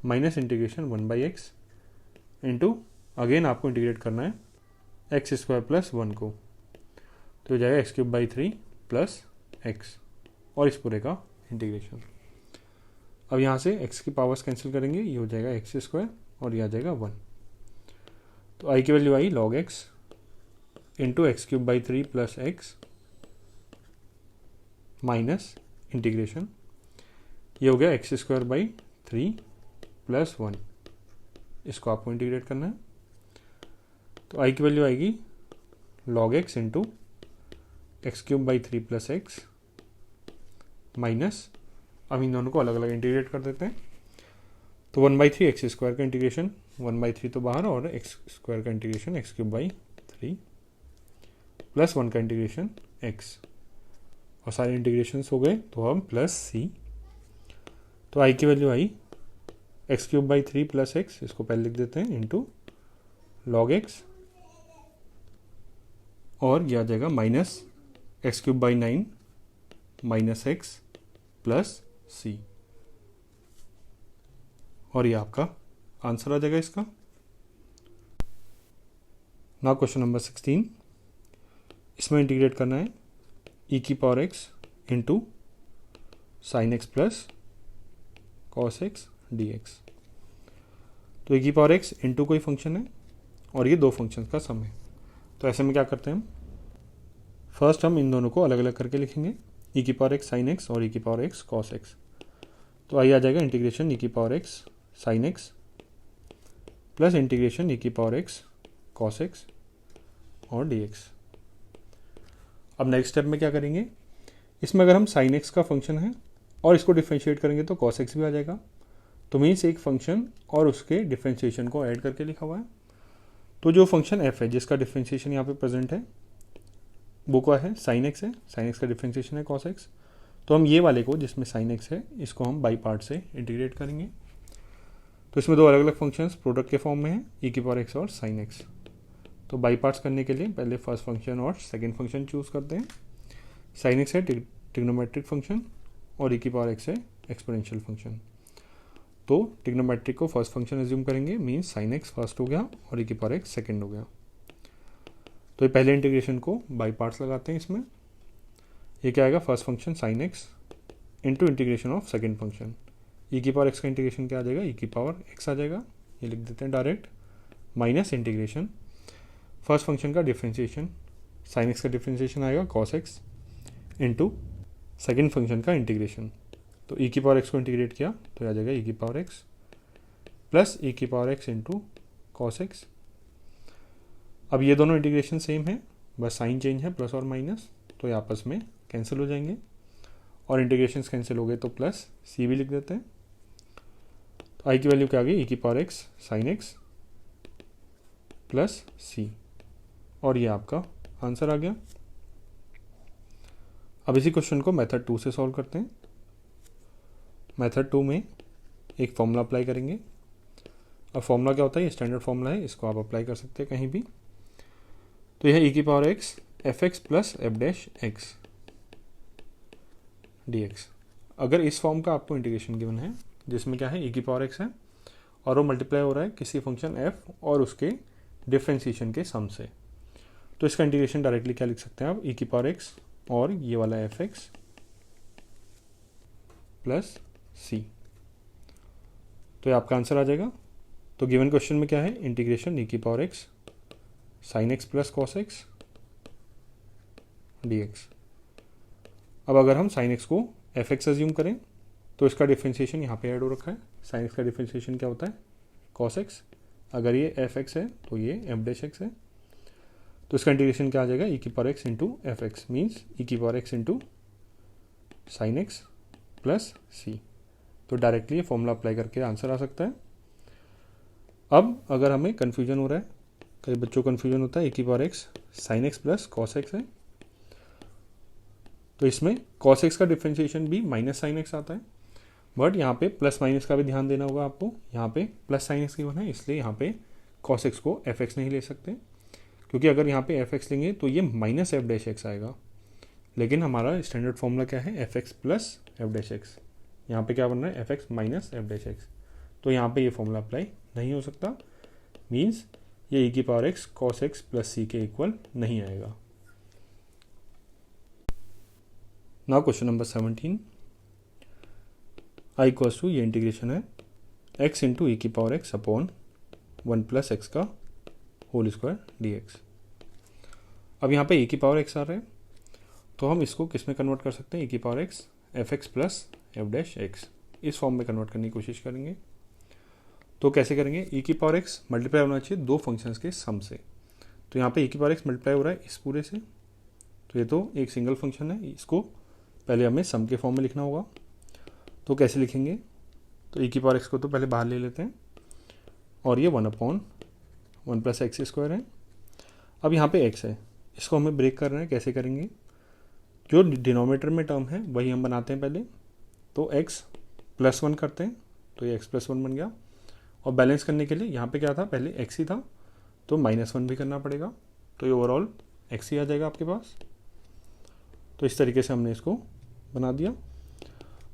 minus integration 1/x into again आपको इंटीग्रेट करना है एक्स स्क्वायर प्लस 1 को, तो हो जाएगा x cube by 3 plus x और इस पूरे का इंटीग्रेशन। अब यहाँ से x की पावर्स कैंसिल करेंगे, ये हो जाएगा एक्स स्क्वायर और ये आ जाएगा 1। तो i की value I log x into x cube by 3 plus x minus integration, ये हो गया एक्स स्क्वायर बाई 3 प्लस 1, इसको आपको इंटीग्रेट करना है। तो i की वैल्यू आएगी log x into x cube by 3 plus x minus, अब इन दोनों को अलग अलग इंटीग्रेट कर देते हैं। तो 1/3 एक्स स्क्वायर का इंटीग्रेशन 1/3 तो बाहर और एक्स स्क्वायर का integration x cube by 3 plus 1 का इंटीग्रेशन एक्स और सारे इंटीग्रेशंस हो गए तो हम प्लस सी। तो आई की वैल्यू आई x cube by 3 plus x, इसको पहले लिख देते हैं इंटू लॉग एक्स और यह आ जाएगा minus x cube by 9 minus x plus सी और ये आपका आंसर आ जाएगा इसका। नाउ क्वेश्चन नंबर 16, इसमें इंटीग्रेट करना है ई की power x into sine x plus cos x d x. तो ई की पावर एक्स इंटू कोई फंक्शन है और ये दो फंक्शंस का सम है। तो ऐसे में क्या करते हैं हम, फर्स्ट हम इन दोनों को अलग अलग करके लिखेंगे, ई की पावर एक्स साइन एक्स और ई की पावर एक्स कॉस एक्स। तो आई आ जाएगा इंटीग्रेशन ई की power x sine x plus integration e की पावर एक्स कॉस एक्स और डी एक्स। अब नेक्स्ट स्टेप में क्या करेंगे, इसमें अगर हम साइन एक्स का फंक्शन है और इसको डिफ्रेंशिएट करेंगे तो कॉस एक्स भी आ जाएगा। तो मीन्स एक फंक्शन और उसके डिफ्रेंशिएशन को ऐड करके लिखा हुआ है। तो जो फंक्शन एफ है जिसका डिफ्रेंशिएशन यहाँ पे प्रेजेंट है वो क्या है, साइन एक्स है, साइन एक्स का डिफ्रेंशिएशन है कॉस एक्स। तो हम ये वाले को जिसमें साइन एक्स है इसको हम बाई पार्ट से इंटीग्रेट करेंगे। तो इसमें दो अलग अलग फंक्शंस प्रोडक्ट के फॉर्म में है, ई की पावर एक्स और साइन एक्स। तो बाई पार्ट्स करने के लिए पहले फर्स्ट फंक्शन और सेकेंड फंक्शन चूज करते हैं। साइन एक्स है ट्रिग्नोमेट्रिक फंक्शन और ई की पावर एक्स है एक्सपोनेंशियल फंक्शन। तो ट्रिग्नोमेट्रिक को फर्स्ट फंक्शन एज्यूम करेंगे, मीन्स साइन एक्स फर्स्ट हो गया और ई की पावर एक्स सेकेंड हो गया। तो ये पहले इंटीग्रेशन को बाई पार्ट्स लगाते हैं इसमें। ये क्या आएगा, first function sine x into integration of second function, e की पावर एक्स का इंटीग्रेशन क्या आ जाएगा, ई की पावर एक्स आ जाएगा, ये लिख देते हैं direct, minus integration first function का डिफ्रेंशिएशन, साइन एक्स का डिफ्रेंशिएशन आएगा cos x into second function का इंटीग्रेशन। तो ई की पावर एक्स को इंटीग्रेट किया तो आ जाएगा ई की पावर एक्स प्लस ई की power x into cos x. अब ये दोनों इंटीग्रेशन सेम है, बस साइन चेंज है प्लस और माइनस, तो ये आपस में कैंसिल हो जाएंगे और इंटीग्रेशन कैंसिल हो गए तो प्लस सी भी लिख देते हैं। तो आई की वैल्यू क्या आ गई, ई की power x sine x plus सी और ये आपका आंसर आ गया। अब इसी क्वेश्चन को मेथड 2 से सॉल्व करते हैं। मेथड 2 में एक फॉर्मूला अप्लाई करेंगे। अब फॉर्मूला क्या होता है, ये स्टैंडर्ड फॉर्मूला है, इसको आप अप्लाई कर सकते हैं कहीं भी। तो यह ई की power x F x plus F dash x d x. अगर इस फॉर्म का आपको इंटीग्रेशन गिवन है जिसमें क्या है, ई की पावर एक्स है और वो मल्टीप्लाई हो रहा है किसी फंक्शन एफ और उसके डिफ्रेंशिएशन के सम से, तो इसका इंटीग्रेशन डायरेक्टली क्या लिख सकते हैं आप, ई की पावर एक्स और ये वाला एफ एक्स प्लस सी। तो ये आपका आंसर आ जाएगा। तो गिवन क्वेश्चन में क्या है, इंटीग्रेशन ई की power x sine x plus cos x d x. अब अगर हम साइन एक्स को एफ एक्स एज्यूम करें तो इसका डिफ्रेंशिएशन यहाँ पे ऐड हो रखा है। साइन एक्स का डिफ्रेंशिएशन क्या होता है, कॉस एक्स। अगर ये एफ एक्स है तो ये एफ डैश एक्स है। तो इसका इंटीग्रेशन क्या आ जाएगा, ई की power x into f x means e की power x into sine x plus C. तो डायरेक्टली ये फॉर्मूला अप्लाई करके आंसर आ सकता है। अब अगर हमें कन्फ्यूजन हो रहा है, कई बच्चों को कन्फ्यूजन होता है, ई की power x sine x plus cos x है, तो इसमें कॉस एक्स का डिफ्रेंशिएशन भी माइनस साइन एक्स आता है, बट यहाँ पे प्लस माइनस का भी ध्यान देना होगा आपको। यहाँ पे प्लस साइन एक्स गिवन है, इसलिए यहाँ पे कॉस एक्स को एफ एक्स नहीं ले सकते, क्योंकि अगर यहाँ पे एफ एक्स लेंगे तो ये माइनस एफ डैश एक्स आएगा। लेकिन हमारा स्टैंडर्ड फॉर्मूला क्या है, F x plus F dash x. यहाँ पे क्या बन रहा है, F x minus F dash x. तो यहाँ पे ये फॉर्मूला अप्लाई नहीं हो सकता, मीन्स ये ई की power x cos x plus c के इक्वल नहीं आएगा। Now question number 17, I equals to, ये इंटीग्रेशन है एक्स इंटू ई की power x upon 1 plus x का होल स्क्वायर डी एक्स। अब यहाँ पे ई की पावर एक्स आ रहा है, तो हम इसको किस में कन्वर्ट कर सकते हैं, ई की power x F x plus F dash x, इस फॉर्म में कन्वर्ट करने की कोशिश करेंगे। तो कैसे करेंगे, ई की पावर एक्स मल्टीप्लाई होना चाहिए दो फंक्शंस के सम से। तो यहाँ पे ई की पावर एक्स मल्टीप्लाई हो रहा है इस पूरे से, तो ये तो एक सिंगल फंक्शन है, इसको पहले हमें सम के फॉर्म में लिखना होगा। तो कैसे लिखेंगे, तो ई की पावर एक्स को तो पहले बाहर ले लेते हैं, और ये 1/1 प्लस एक्स स्क्वायर है। अब यहाँ पे एक्स है, इसको हमें ब्रेक करना है, कैसे करेंगे, जो डिनोमिनेटर में टर्म है वही हम बनाते हैं पहले। तो एक्स प्लस 1 करते हैं, तो ये एक्स प्लस 1 बन गया। और बैलेंस करने के लिए यहाँ पे क्या था, पहले एक्स ही था, तो -1 भी करना पड़ेगा, तो ये ओवरऑल एक्स ही आ जाएगा आपके पास। तो इस तरीके से हमने इसको बना दिया।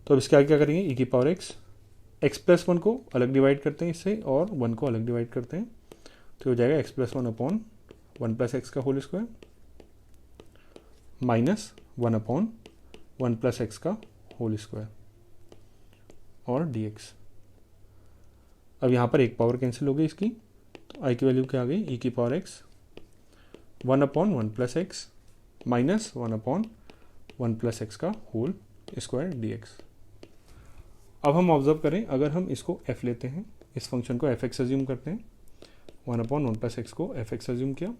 तो अब इसके आगे क्या करेंगे, ई की पावर एक्स एक्स प्लस 1 को अलग डिवाइड करते हैं इससे, और 1 को अलग डिवाइड करते हैं, तो हो जाएगा x plus 1 upon 1 plus x का whole square minus 1 upon 1 plus x का होल स्क्वायर और डी एक्स। अब यहाँ पर एक पावर कैंसिल हो गई इसकी, तो आई की वैल्यू क्या आ गई, ई की power x 1 upon 1 plus x minus 1 upon 1 plus x का होल स्क्वायर डी एक्स। अब हम ऑब्जर्व करें, अगर हम इसको f लेते हैं, इस फंक्शन को एफ एक्स एज्यूम करते हैं, 1 अपॉन 1 प्लस एक्स को एफ एक्स एज्यूम किया,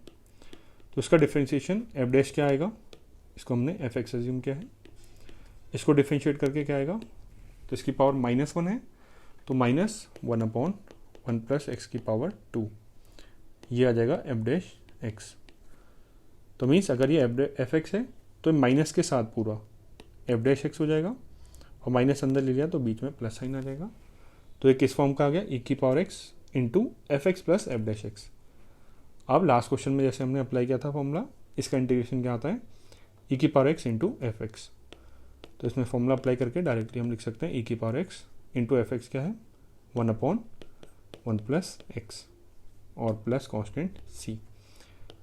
तो इसका डिफ्रेंशिएशन एफ डैश क्या आएगा, इसको हमने एफ एक्स एज्यूम किया है, इसको डिफ्रेंशिएट करके क्या आएगा, तो इसकी पावर -1 है, तो -1 अपॉन 1 प्लस एक्स की पावर 2, ये आ जाएगा एफ डैश एक्स। तो मीन्स अगर ये एफ एक्स है तो माइनस के साथ पूरा एफ डैश एक्स हो जाएगा, और माइनस अंदर ले लिया तो बीच में प्लस साइन आ जाएगा। तो ये किस फॉर्म का आ गया, ई की power x into f x plus F dash x. अब लास्ट क्वेश्चन में जैसे हमने अप्लाई किया था फॉर्मूला, इसका इंटीग्रेशन क्या आता है, ई की power x into f x. तो इसमें फॉर्मूला अप्लाई करके डायरेक्टली हम लिख सकते हैं ई की power x into f x क्या है, 1 अपॉन 1 प्लस एक्स और प्लस कॉन्स्टेंट सी।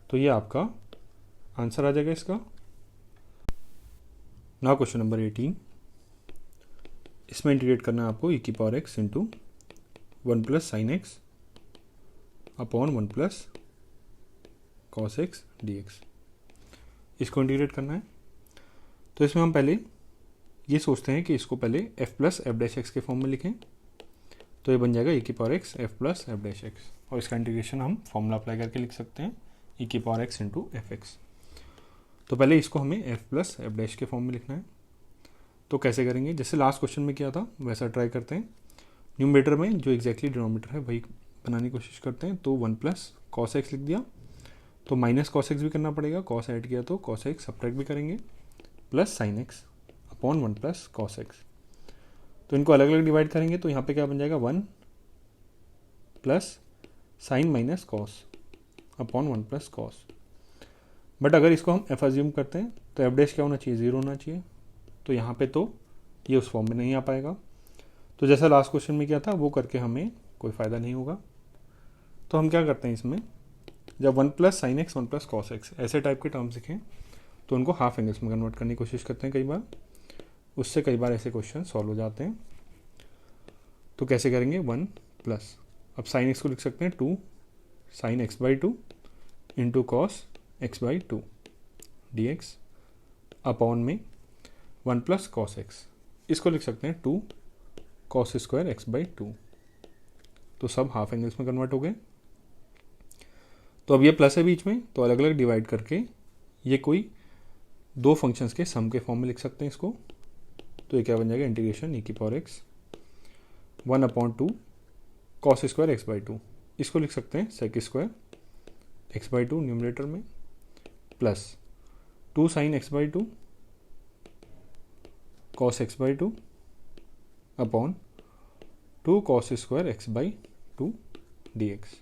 तो ये आपका आंसर आ जाएगा इसका। नाउ क्वेश्चन नंबर 18, इसमें इंटीग्रेट करना है आपको ई की power x into 1 plus sine x upon 1 plus cos x d x, इसको इंटीग्रेट करना है। तो इसमें हम पहले ये सोचते हैं कि इसको पहले F plus F dash x के फॉर्म में लिखें, तो ये बन जाएगा ई की power x F plus F dash x, और इसका इंटीग्रेशन हम फॉर्मूला अप्लाई करके लिख सकते हैं ई की power x into f x. तो पहले इसको हमें एफ प्लस एफ डैश के फॉर्म में लिखना है। तो कैसे करेंगे, जैसे लास्ट क्वेश्चन में किया था वैसा ट्राई करते हैं। न्यूमरेटर में जो एग्जैक्टली डिनोमिनेटर है वही बनाने की कोशिश करते हैं। तो 1 प्लस कॉस एक्स लिख दिया, तो माइनस कॉस एक्स भी करना पड़ेगा, कॉस ऐड किया तो कॉस एक्स सब्ट्रैक्ट भी करेंगे, plus sine x upon 1 plus cos x. तो इनको अलग अलग डिवाइड करेंगे, तो यहाँ पे क्या बन जाएगा, 1 plus sign minus cos upon 1 plus cos. But अगर इसको हम एफ अज्यूम करते हैं तो एफ डैश क्या होना चाहिए, 0 होना चाहिए। तो यहाँ पे तो ये उस फॉर्म में नहीं आ पाएगा। तो जैसा लास्ट क्वेश्चन में किया था वो करके हमें कोई फ़ायदा नहीं होगा। तो हम क्या करते हैं, इसमें जब 1 plus sine x 1 plus cos x ऐसे टाइप के टर्म्स दिखें तो उनको हाफ एंगल्स में कन्वर्ट करने की कोशिश करते हैं कई बार, उससे कई बार ऐसे क्वेश्चन सॉल्व हो जाते हैं। तो कैसे करेंगे, 1 प्लस, अब साइन एक्स को लिख सकते हैं 2 sine x by 2 into cos x by 2 d x upon में 1 प्लस कॉस एक्स, इसको लिख सकते हैं 2 कॉस स्क्वायर एक्स बाई 2। तो सब हाफ एंगल्स में कन्वर्ट हो गए। तो अब ये प्लस है बीच में, तो अलग अलग डिवाइड करके ये कोई दो फंक्शंस के सम के फॉर्म में लिख सकते हैं इसको। तो ये क्या बन जाएगा, इंटीग्रेशन ई की power x 1/2 cos square x by 2, इसको लिख सकते हैं sec square x by 2 numerator में, plus 2 sine x by 2 cos x by 2 upon 2 cos square x by 2 d x.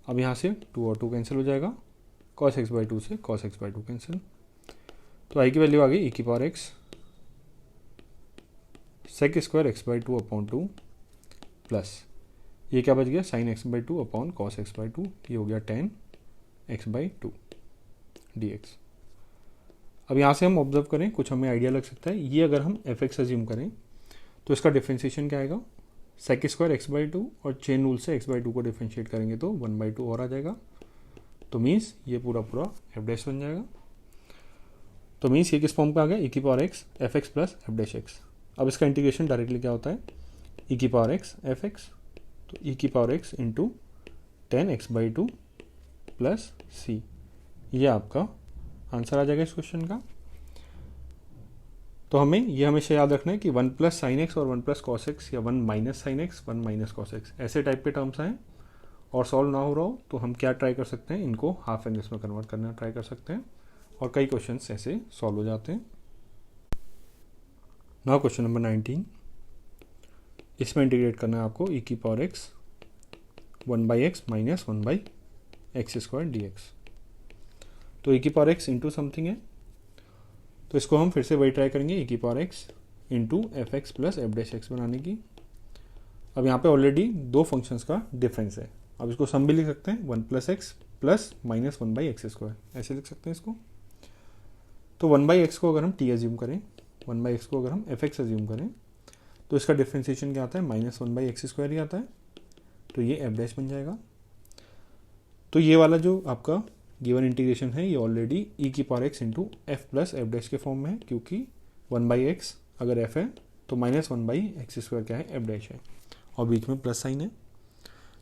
अब यहाँ से 2 और 2 कैंसिल हो जाएगा, कॉस एक्स बाई 2 से कॉस एक्स बाई 2 कैंसिल। तो आई की वैल्यू आ गई ई की power x sec square x by 2 upon 2 plus ये क्या बच गया, sine x by 2 upon cos x by 2, ये हो गया tan x by 2 d x. अब यहाँ से हम ऑब्जर्व करें, कुछ हमें आइडिया लग सकता है, ये अगर हम एफ एक्स अज्यूम करें तो इसका डिफ्रेंशिएशन क्या आएगा, सेक स्क्वायर एक्स बाई 2 और चेन रूल से एक्स बाई 2 को डिफ्रेंशिएट करेंगे तो 1/2 और आ जाएगा। तो मीन्स ये पूरा पूरा एफ डैश बन जाएगा। तो मीन्स ये किस फॉर्म का आ गया, ई की power x F x plus F dash x. अब इसका इंटीग्रेशन डायरेक्टली क्या होता है, ई की पावर एक्स एफ एक्स, तो ई की power x into tan x by 2 plus c, ये आपका आंसर आ जाएगा इस क्वेश्चन का। तो हमें ये हमेशा याद रखना है कि 1 प्लस साइन एक्स और 1 प्लस कॉस एक्स या 1 minus sine x 1 minus cos x ऐसे टाइप के टर्म्स आए और सॉल्व ना हो रहा हो तो हम क्या ट्राई कर सकते हैं, इनको हाफ एंगल्स में कन्वर्ट करना ट्राई कर सकते हैं और कई क्वेश्चन ऐसे सॉल्व हो जाते हैं। नाउ क्वेश्चन नंबर 19, इसमें इंटीग्रेट करना है आपको ई की power x 1/x minus 1/x square d x. तो ई की पावर एक्स इंटू समथिंग है, तो इसको हम फिर से वही ट्राई करेंगे, ई की power x into f x plus F dash x बनाने की। अब यहाँ पे ऑलरेडी दो फंक्शंस का डिफरेंस है, अब इसको सम भी लिख सकते हैं 1 plus x plus minus 1/x square, ऐसे लिख सकते हैं इसको। तो 1/x को अगर हम टी एज्यूम करें, 1/x को अगर हम एफ एक्स एज्यूम करें तो इसका डिफ्रेंसिएशन क्या आता है, माइनस 1/x स्क्वायर ही आता है, तो ये एफ डैश बन जाएगा। तो ये वाला जो आपका गिवन इंटीग्रेशन है ये ऑलरेडी ई की power x into F plus F dash के फॉर्म में है, क्योंकि 1/x अगर एफ है तो माइनस 1/x स्क्वायर क्या है, एफ डैश है, और बीच में प्लस साइन है,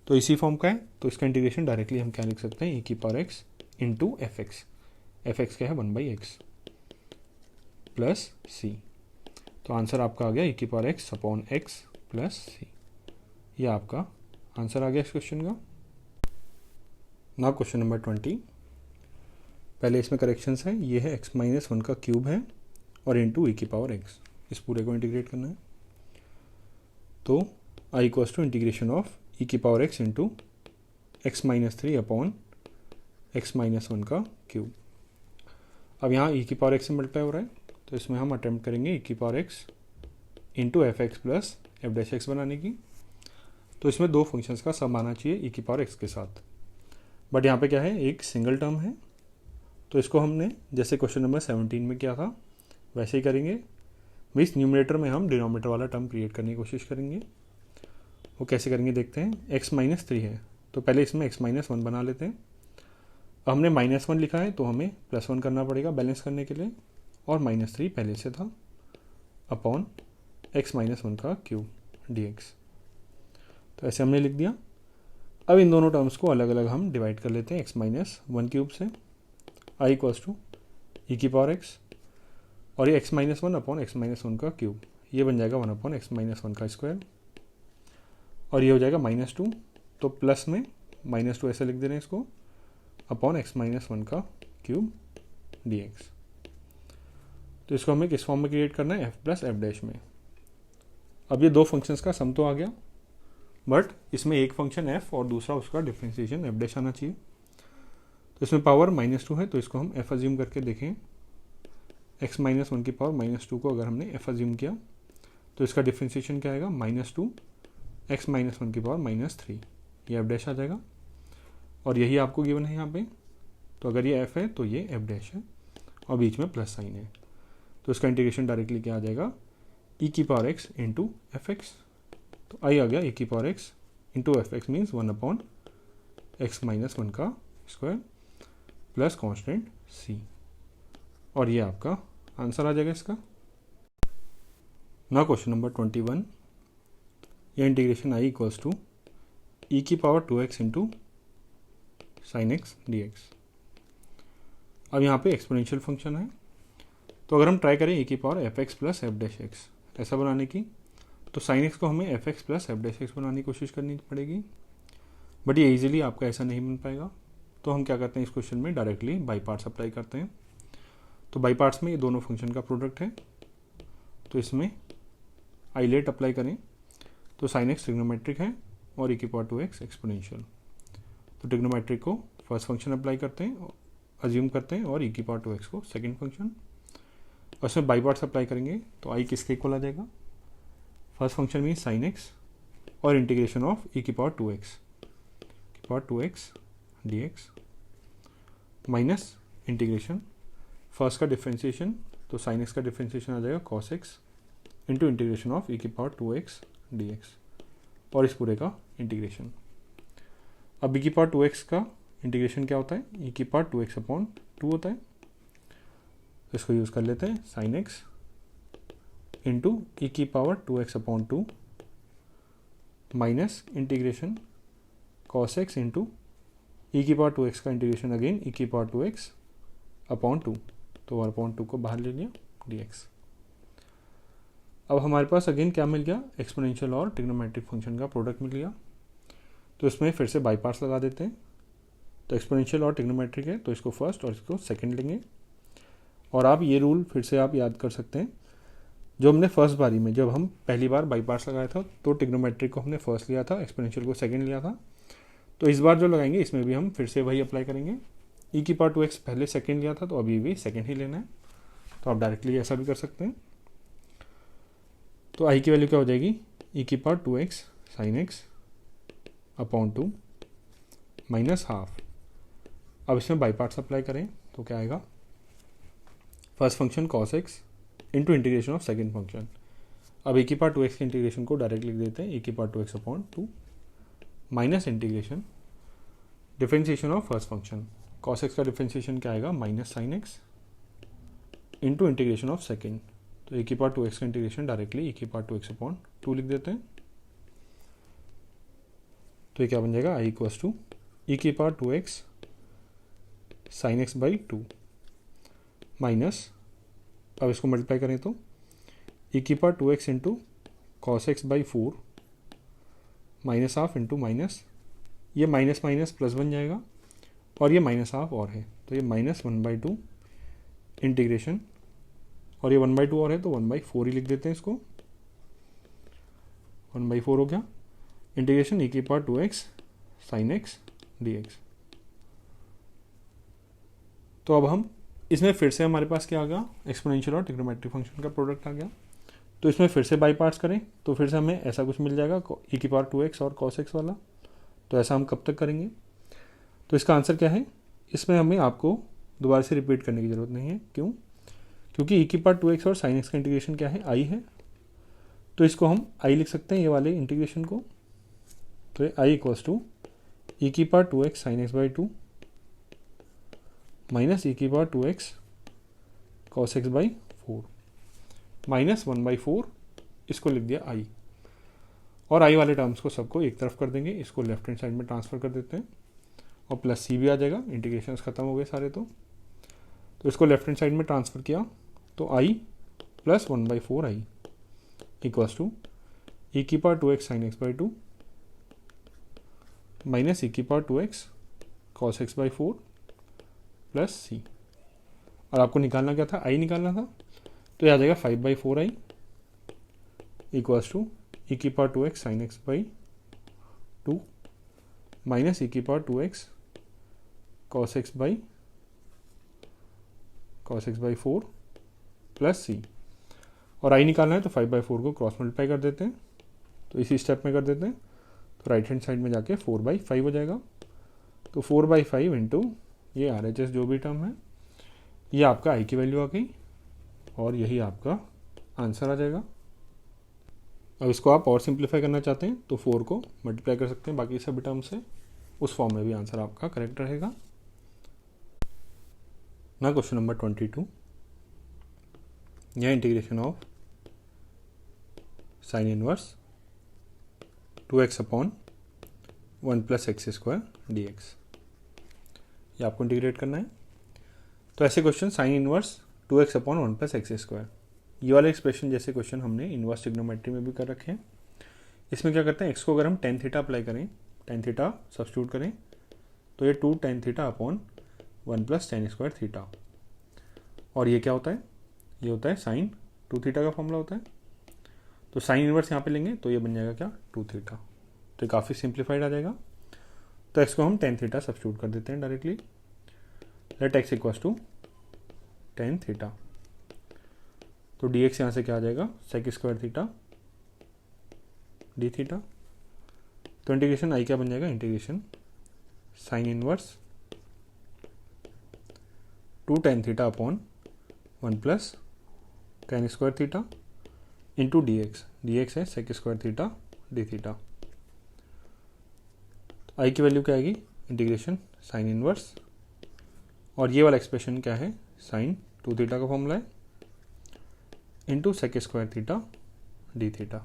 तो इसी फॉर्म का है। तो इसका इंटीग्रेशन डायरेक्टली हम क्या लिख सकते हैं, ई की power x into f x क्या है 1/x प्लस सी। तो आंसर आपका आ गया ई की power x upon x plus c, ये आपका आंसर आ गया इस क्वेश्चन का। नाउ क्वेश्चन नंबर 20, पहले इसमें करेक्शंस है, ये है x माइनस 1 का क्यूब है और इंटू ई की पावर x, इस पूरे को इंटीग्रेट करना है। तो I equals to integration of e की power x into x minus 3 upon x minus 1 का क्यूब। अब यहाँ ई की पावर x से मल्टीप्लाई हो रहा है, तो इसमें हम अटेम्प्ट करेंगे ई की power x into f x plus F dash x बनाने की। तो इसमें दो फंक्शंस का सम आना चाहिए ई की पावर x के साथ, बट यहाँ पे क्या है, एक सिंगल टर्म है, तो इसको हमने जैसे क्वेश्चन नंबर 17 में किया था वैसे ही करेंगे। मीन्स न्यूमरेटर में हम डिनोमिनेटर वाला टर्म क्रिएट करने की कोशिश करेंगे। वो कैसे करेंगे देखते हैं। x माइनस 3 है तो पहले इसमें x माइनस 1 बना लेते हैं। अब हमने -1 लिखा है तो हमें +1 करना पड़ेगा बैलेंस करने के लिए, और -3 पहले से था अपॉन x माइनस 1 का क्यूब dx। तो ऐसे हमने लिख दिया। अब इन दोनों टर्म्स को अलग अलग हम डिवाइड कर लेते हैं x माइनस 1 क्यूब से। आई इक्वल्स टू ई की पावर x, और ये x minus 1 upon x minus 1 का क्यूब, ये बन जाएगा 1 अपॉन एक्स माइनस 1 का स्क्वायर, और ये हो जाएगा -2, तो प्लस में -2 ऐसे लिख दे रहे हैं इसको, अपॉन एक्स माइनस 1 का क्यूब dx। तो इसको हमें किस फॉर्म में क्रिएट करना है, f प्लस एफ डैश में। अब ये दो फंक्शंस का सम तो आ गया, बट इसमें एक फंक्शन f और दूसरा उसका डिफरेंशिएशन एफ डैश आना चाहिए। तो इसमें पावर -2 है तो इसको हम f अज्यूम करके देखें। x माइनस 1 की पावर -2 को अगर हमने f अज्यूम किया तो इसका डिफरेंशिएशन क्या आएगा, -2 x माइनस 1 की पावर -3, ये एफ डैश आ जाएगा। और यही आपको गिवन है यहाँ पे, तो अगर ये f है तो ये एफ डैश है और बीच में प्लस साइन है, तो इसका इंटीग्रेशन डायरेक्टली क्या आ जाएगा, ई की power x into f x. तो आई आ गया ए की power x into f x means 1/x-1 का स्क्वायर प्लस कॉन्स्टेंट सी, और ये आपका आंसर आ जाएगा इसका। ना क्वेश्चन नंबर 21, यह integration I equals to e की power 2x into sine x d x. अब यहाँ पे एक्सपोनेंशियल फंक्शन है, तो अगर हम ट्राई करें ए की power F x plus F dash x ऐसा बनाने की, तो साइन एक्स को हमें F x plus F dash x बनाने की कोशिश करनी पड़ेगी, बट ये इजीली आपका ऐसा नहीं बन पाएगा। तो हम क्या करते हैं, इस क्वेश्चन में डायरेक्टली बाई पार्ट्स अप्लाई करते हैं। तो बाई पार्ट्स में ये दोनों फंक्शन का प्रोडक्ट है, तो इसमें आई लेट अप्लाई करें तो साइन एक्स ट्रिग्नोमेट्रिक है और ई की पावर 2x एक्सपोनेंशियल। तो ट्रिग्नोमेट्रिक को फर्स्ट फंक्शन अप्लाई करते हैं, अज्यूम करते हैं, और ई की पावर 2x को सेकंड फंक्शन। और इसमें बाई पार्ट्स अप्लाई करेंगे तो आई किसके इक्वल आ जाएगा, first function mean sine x और इंटीग्रेशन ऑफ ई की power 2x d x minus integration first का डिफ्रेंशिएशन, तो साइन एक्स का डिफ्रेंशिएशन आ जाएगा cos x into integration of e की पावर 2x डी एक्स, और इस पूरे का इंटीग्रेशन। अब ई की पावर 2x का इंटीग्रेशन क्या होता है, ई की पावर 2x अपॉन 2 होता है। इसको यूज़ कर लेते हैं, साइन एक्स इंटू ई की power 2x upon 2 minus integration cos x into e की पावर 2x का इंटीग्रेशन अगेन ई की पावर 2x अपॉन 2, तो 1/2 को बाहर ले लिया dx। अब हमारे पास अगेन क्या मिल गया, एक्सपोनेंशियल और ट्रिग्नोमेट्रिक फंक्शन का प्रोडक्ट मिल गया। तो इसमें फिर से बाई पार्ट्स लगा देते हैं। तो एक्सपोनेंशियल और ट्रिग्नोमेट्रिक है, तो इसको फर्स्ट और इसको सेकंड लेंगे। और आप ये रूल फिर से आप याद कर सकते हैं, जो हमने फर्स्ट बारी में, जब हम पहली बार बाई पार्ट्स लगाया था तो ट्रिग्नोमेट्रिक को हमने फर्स्ट लिया था, एक्सपोनेंशियल को सेकंड लिया था। तो इस बार जो लगाएंगे इसमें भी हम फिर से वही अप्लाई करेंगे। ई की पावर 2x पहले सेकंड लिया था, तो अभी भी सेकंड ही लेना है। तो आप डायरेक्टली ऐसा भी कर सकते हैं। तो आई की वैल्यू क्या हो जाएगी, ई की power 2x sine x upon 2 minus half. अब इसमें बाई पार्ट्स अप्लाई करें तो क्या आएगा, first function cos x into integration of second function. अब ई की पावर 2x के इंटीग्रेशन को डायरेक्ट लिख देते हैं, ई की power 2x upon 2 minus integration differentiation of first function, cos x का डिफरेंशिएशन क्या आएगा, minus sign x into integration of second. तो ई की पावर 2x का इंटीग्रेशन डायरेक्टली ई की पावर 2x अपॉन 2 लिख देते हैं। तो ये क्या बन जाएगा, आई इक्वल्स टू ई की power 2x sine x by 2 minus, अब इसको मल्टीप्लाई करें तो ई की power 2x into cos x by 4 minus half into minus, ये माइनस माइनस प्लस बन जाएगा, और ये माइनस हाफ और है, तो ये माइनस 1/2 इंटीग्रेशन, और ये 1/2 और है तो 1/4 ही लिख देते हैं इसको। 1/4 हो गया इंटीग्रेशन ई की power 2x sine x d x. तो अब हम इसमें फिर से हमारे पास क्या आ गया, एक्सपोनेंशियल और ट्रिग्नोमेट्रिक फंक्शन का प्रोडक्ट आ गया। तो इसमें फिर से बाई पार्ट्स करें तो फिर से हमें ऐसा कुछ मिल जाएगा, ई की पावर 2x और cos x वाला। तो ऐसा हम कब तक करेंगे, तो इसका आंसर क्या है, इसमें हमें आपको दोबारा से रिपीट करने की ज़रूरत नहीं है। क्यों, क्योंकि ई की पावर 2x और साइन एक्स का इंटीग्रेशन क्या है, आई है। तो इसको हम आई लिख सकते हैं, ये वाले इंटीग्रेशन को। तो ये आई इक्वल्स टू ई की power 2x sine x by 2 minus e की power 2x cos x by 4 minus 1/4, इसको लिख दिया आई। और आई वाले टर्म्स को सबको एक तरफ कर देंगे, इसको लेफ्ट हैंड साइड में ट्रांसफर कर देते हैं, और प्लस सी भी आ जाएगा, इंटीग्रेशन खत्म हो गए सारे। तो इसको लेफ्ट हैंड साइड में ट्रांसफर किया तो I plus 1/4 I equals to e की power 2x sine x by 2 minus e की power 2x cos x by 4 plus सी। और आपको निकालना क्या था, आई निकालना था, तो यह आ जाएगा 5/4 आई इक्वल्स टू ई की power 2x sine x by 2 minus e की power 2x cos x by 4 plus सी। और आई निकालना है तो 5/4 को क्रॉस मल्टीप्लाई कर देते हैं, तो इसी स्टेप में कर देते हैं। तो राइट हैंड साइड में जाके 4/5 हो जाएगा। तो 4/5 इंटू ये RHS जो भी टर्म है, ये आपका आई की वैल्यू आ गई, और यही आपका आंसर आ जाएगा। अब इसको आप और सिंप्लीफाई करना चाहते हैं तो 4 को मल्टीप्लाई कर सकते हैं बाकी सभी टर्म से, उस फॉर्म में भी आंसर आपका करेक्ट रहेगा। ना क्वेश्चन नंबर 22, यह integration of sine inverse 2x upon 1 plus x square d x, ये आपको इंटीग्रेट करना है। तो ऐसे question sine inverse 2x upon 1 plus x square, ये वाले एक्सप्रेशन जैसे क्वेश्चन हमने इनवर्स ट्रिग्नोमेट्री में भी कर रखे हैं। इसमें क्या करते हैं, एक्स को अगर हम टेन थीटा अप्लाई करें, टेन थीटा सब्स्टिट्यूट करें, तो ये 2 tan theta upon 1 plus tan square theta, और ये क्या होता है, ये होता है साइन 2 थीटा का फॉर्मूला होता है। तो साइन इनवर्स यहाँ पे लेंगे तो ये बन जाएगा क्या, 2 थीटा, तो काफ़ी सिंप्लीफाइड आ जाएगा। तो एक्स को हम टेन थीटा सब्स्टिट्यूट कर देते हैं directly, let x equals to tan theta. तो डी एक्स यहाँ से क्या आ जाएगा, sec square theta d theta. तो इंटीग्रेशन आई क्या बन जाएगा, integration sine inverse 2 tan theta upon 1 plus tan square theta into d x है sec square theta d theta. I की वैल्यू क्या आएगी, इंटीग्रेशन साइन इनवर्स, और ये वाला एक्सप्रेशन क्या है, साइन 2 थीटा का फॉर्मूला है, into sec square theta d theta.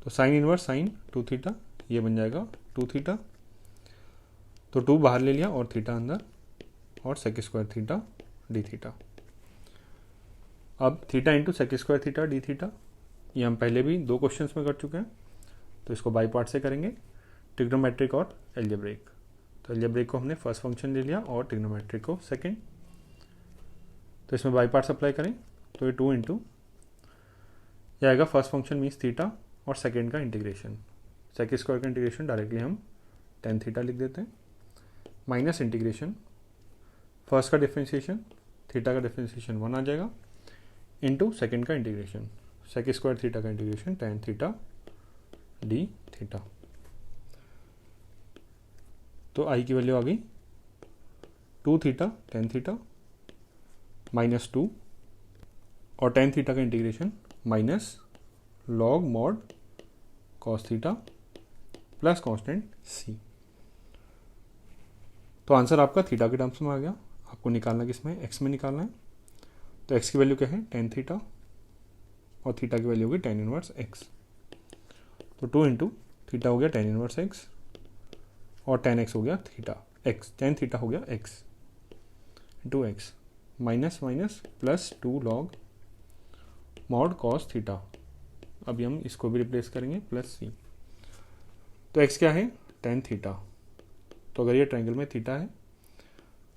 तो साइन इनवर्स साइन 2 थीटा, ये बन जाएगा 2 थीटा, तो 2 बाहर ले लिया और थीटा अंदर, और sec square theta d theta. अब theta into sec square theta d theta, ये हम पहले भी 2 क्वेश्चंस में कर चुके हैं, तो इसको बाई पार्ट से करेंगे, ट्रिग्नोमेट्रिक और एल्जेब्रिक। तो एल्जेब्रिक को हमने फर्स्ट फंक्शन ले लिया और ट्रिग्नोमेट्रिक को सेकंड। तो इसमें बाई पार्ट्स अप्लाई करें तो ये 2 इंटू ये आएगा फर्स्ट फंक्शन मीन्स थीटा, और सेकेंड का इंटीग्रेशन, सेक स्क्वायर का इंटीग्रेशन डायरेक्टली हम टेन थीटा लिख देते हैं, माइनस इंटीग्रेशन फर्स्ट का डिफ्रेंशिएशन, थीटा का डिफ्रेंशिएशन 1 आ जाएगा, इंटू सेकेंड का इंटीग्रेशन, सेक स्क्वायर थीटा का integration tan theta d theta. तो आई की वैल्यू आ गई 2 थीटा टेन थीटा माइनस 2, और टेन थीटा का integration minus log mod cos theta plus constant c. तो आंसर आपका थीटा के टर्म्स में आ गया। आपको निकालना किसमें, एक्स में निकालना है। तो एक्स की वैल्यू क्या है, टेन थीटा, और थीटा की वैल्यू होगी टेन इनवर्स एक्स। तो 2 इंटू थीटा हो गया टेन इनवर्स एक्स, और टेन एक्स हो गया थीटा एक्स, टेन थीटा हो गया x into x, minus minus plus 2 log mod cos theta. अभी हम इसको भी रिप्लेस करेंगे प्लस सी। तो एक्स क्या है, टेन थीटा, तो अगर ये ट्रायंगल में थीटा है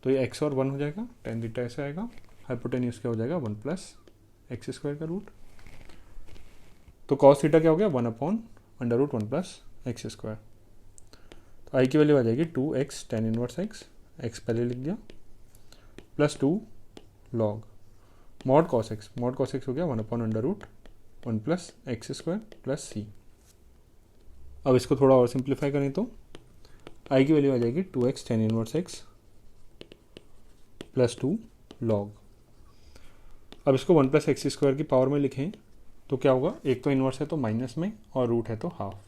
तो ये एक्स और 1 हो जाएगा, टेन थीटा ऐसे आएगा, हाइपोटेन्यूज क्या हो जाएगा 1 प्लस एक्स स्क्वायर का रूट। तो कॉस थीटा क्या हो गया 1 upon under root 1 plus x square. तो आई की वैल्यू आ जाएगी 2x tan inverse x, x पहले लिख दिया, plus 2 log mod cos x हो गया 1 upon under root 1 plus x square plus सी। अब इसको थोड़ा और सिंप्लीफाई करें तो आई की वैल्यू आ जाएगी 2x tan inverse x plus 2 log. अब इसको 1 प्लस एक्स स्क्वायर की पावर में लिखें तो क्या होगा, एक तो इनवर्स है तो माइनस में, और रूट है तो हाफ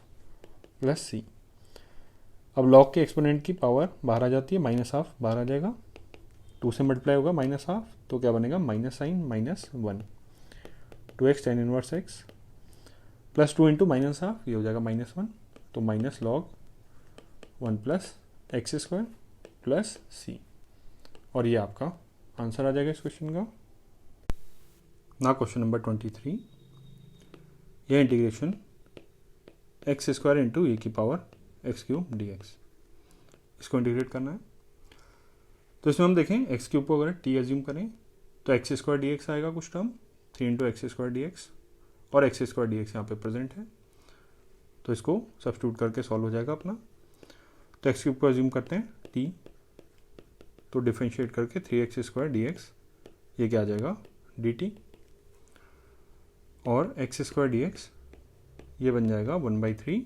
प्लस सी। अब लॉग के एक्सपोनेंट की पावर बाहर आ जाती है, माइनस हाफ बाहर आ जाएगा, 2 से मल्टीप्लाई होगा माइनस हाफ, तो क्या बनेगा minus sine minus 1, 2x tan inverse x plus 2 into minus half, ये हो जाएगा माइनस 1, तो minus log 1 plus x square plus सी, और ये आपका आंसर आ जाएगा इस क्वेश्चन का। ना क्वेश्चन नंबर 23, यह इंटीग्रेशन एक्स स्क्वायर इंटू ए की power x cube D x, इसको इंटीग्रेट करना है। तो इसमें हम देखें एक्स क्यूब को अगर टी एज्यूम करें तो एक्स स्क्वायर डी एक्स आएगा कुछ term, 3 into x square d x, और एक्स स्क्वायर डी एक्स यहाँ पे प्रेजेंट है, तो इसको सब्स्टिट्यूट करके सॉल्व हो जाएगा अपना। तो एक्स क्यूब को एज्यूम करते हैं टी, तो डिफ्रेंशिएट करके 3x स्क्वायर डी एक्स, ये क्या आ जाएगा डी टी, और एक्स स्क्वायर डी एक्स ये बन जाएगा 1/3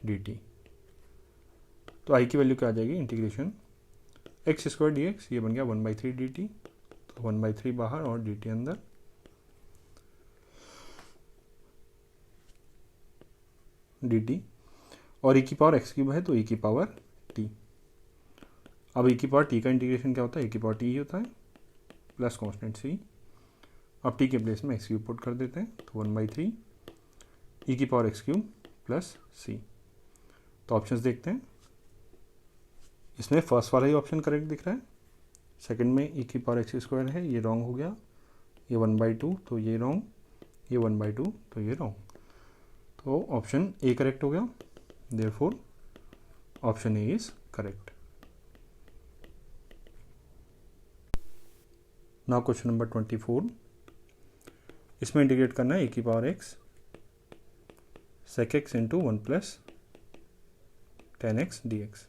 डी टी। तो आई की वैल्यू क्या आ जाएगी, integration x square d x, ये बन गया 1/3 डी टी, तो 1/3 बाहर और डी टी अंदर, dt, और e की पावर एक्स क्यूब है तो e की पावर t। अब e की पावर t का इंटीग्रेशन क्या होता है, e की पावर t ही होता है प्लस कॉन्स्टेंट c। अब t के प्लेस में एक्स क्यूब पुट कर देते हैं तो 1/3 e की power x cube plus c। तो ऑप्शंस देखते हैं, इसमें फर्स्ट वाला ही ऑप्शन करेक्ट दिख रहा है, सेकंड में e की पावर एक्स स्क्वायर है, ये रॉन्ग हो गया, ये 1/2 तो ये रॉन्ग, ये 1/2 तो ये रॉन्ग। तो ऑप्शन ए करेक्ट हो गया, therefore option A is correct. Now question number 24, इसमें इंटीग्रेट करना है e की power x sec x into 1 plus tan x dx।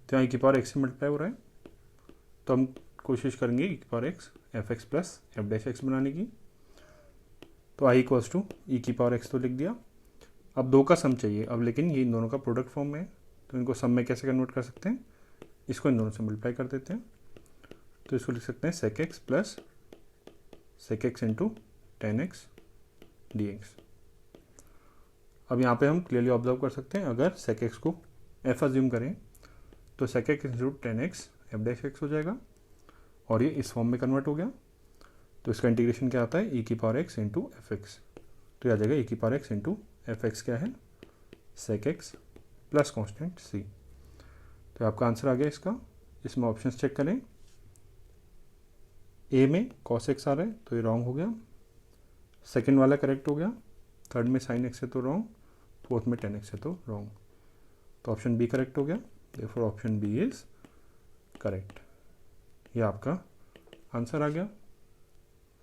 तो यहाँ e की पावर x से मल्टीप्लाई हो रहा है, तो हम कोशिश करेंगे e की power x F x plus F dash x बनाने की। तो i इक्वल्स टू ई की पावर x तो लिख दिया। अब दो का सम चाहिए, अब लेकिन ये इन दोनों का प्रोडक्ट फॉर्म में है, तो इनको सम में कैसे कन्वर्ट कर सकते हैं, इसको इन दोनों से मल्टीप्लाई कर देते हैं। तो इसको लिख सकते हैं sec x plus sec x into tan x dx। अब यहाँ पे हम क्लियरली ऑब्जर्व कर सकते हैं, अगर sec x को f अज्यूम करें तो sec x into tan x F dash x हो जाएगा, और ये इस फॉर्म में कन्वर्ट हो गया। तो इसका इंटीग्रेशन क्या आता है, e की power x into f x. तो आ जाएगा e की power x into f x क्या है, sec x plus constant c। तो आपका आंसर आ गया इसका। इसमें ऑप्शंस चेक करें, ए में cos x आ रहा है तो ये रॉन्ग हो गया, सेकंड वाला करेक्ट हो गया, थर्ड में sin x है तो रॉन्ग, फोर्थ में tan x है तो रॉन्ग। तो ऑप्शन बी करेक्ट हो गया, therefore option B is correct. ये आपका आंसर आ गया।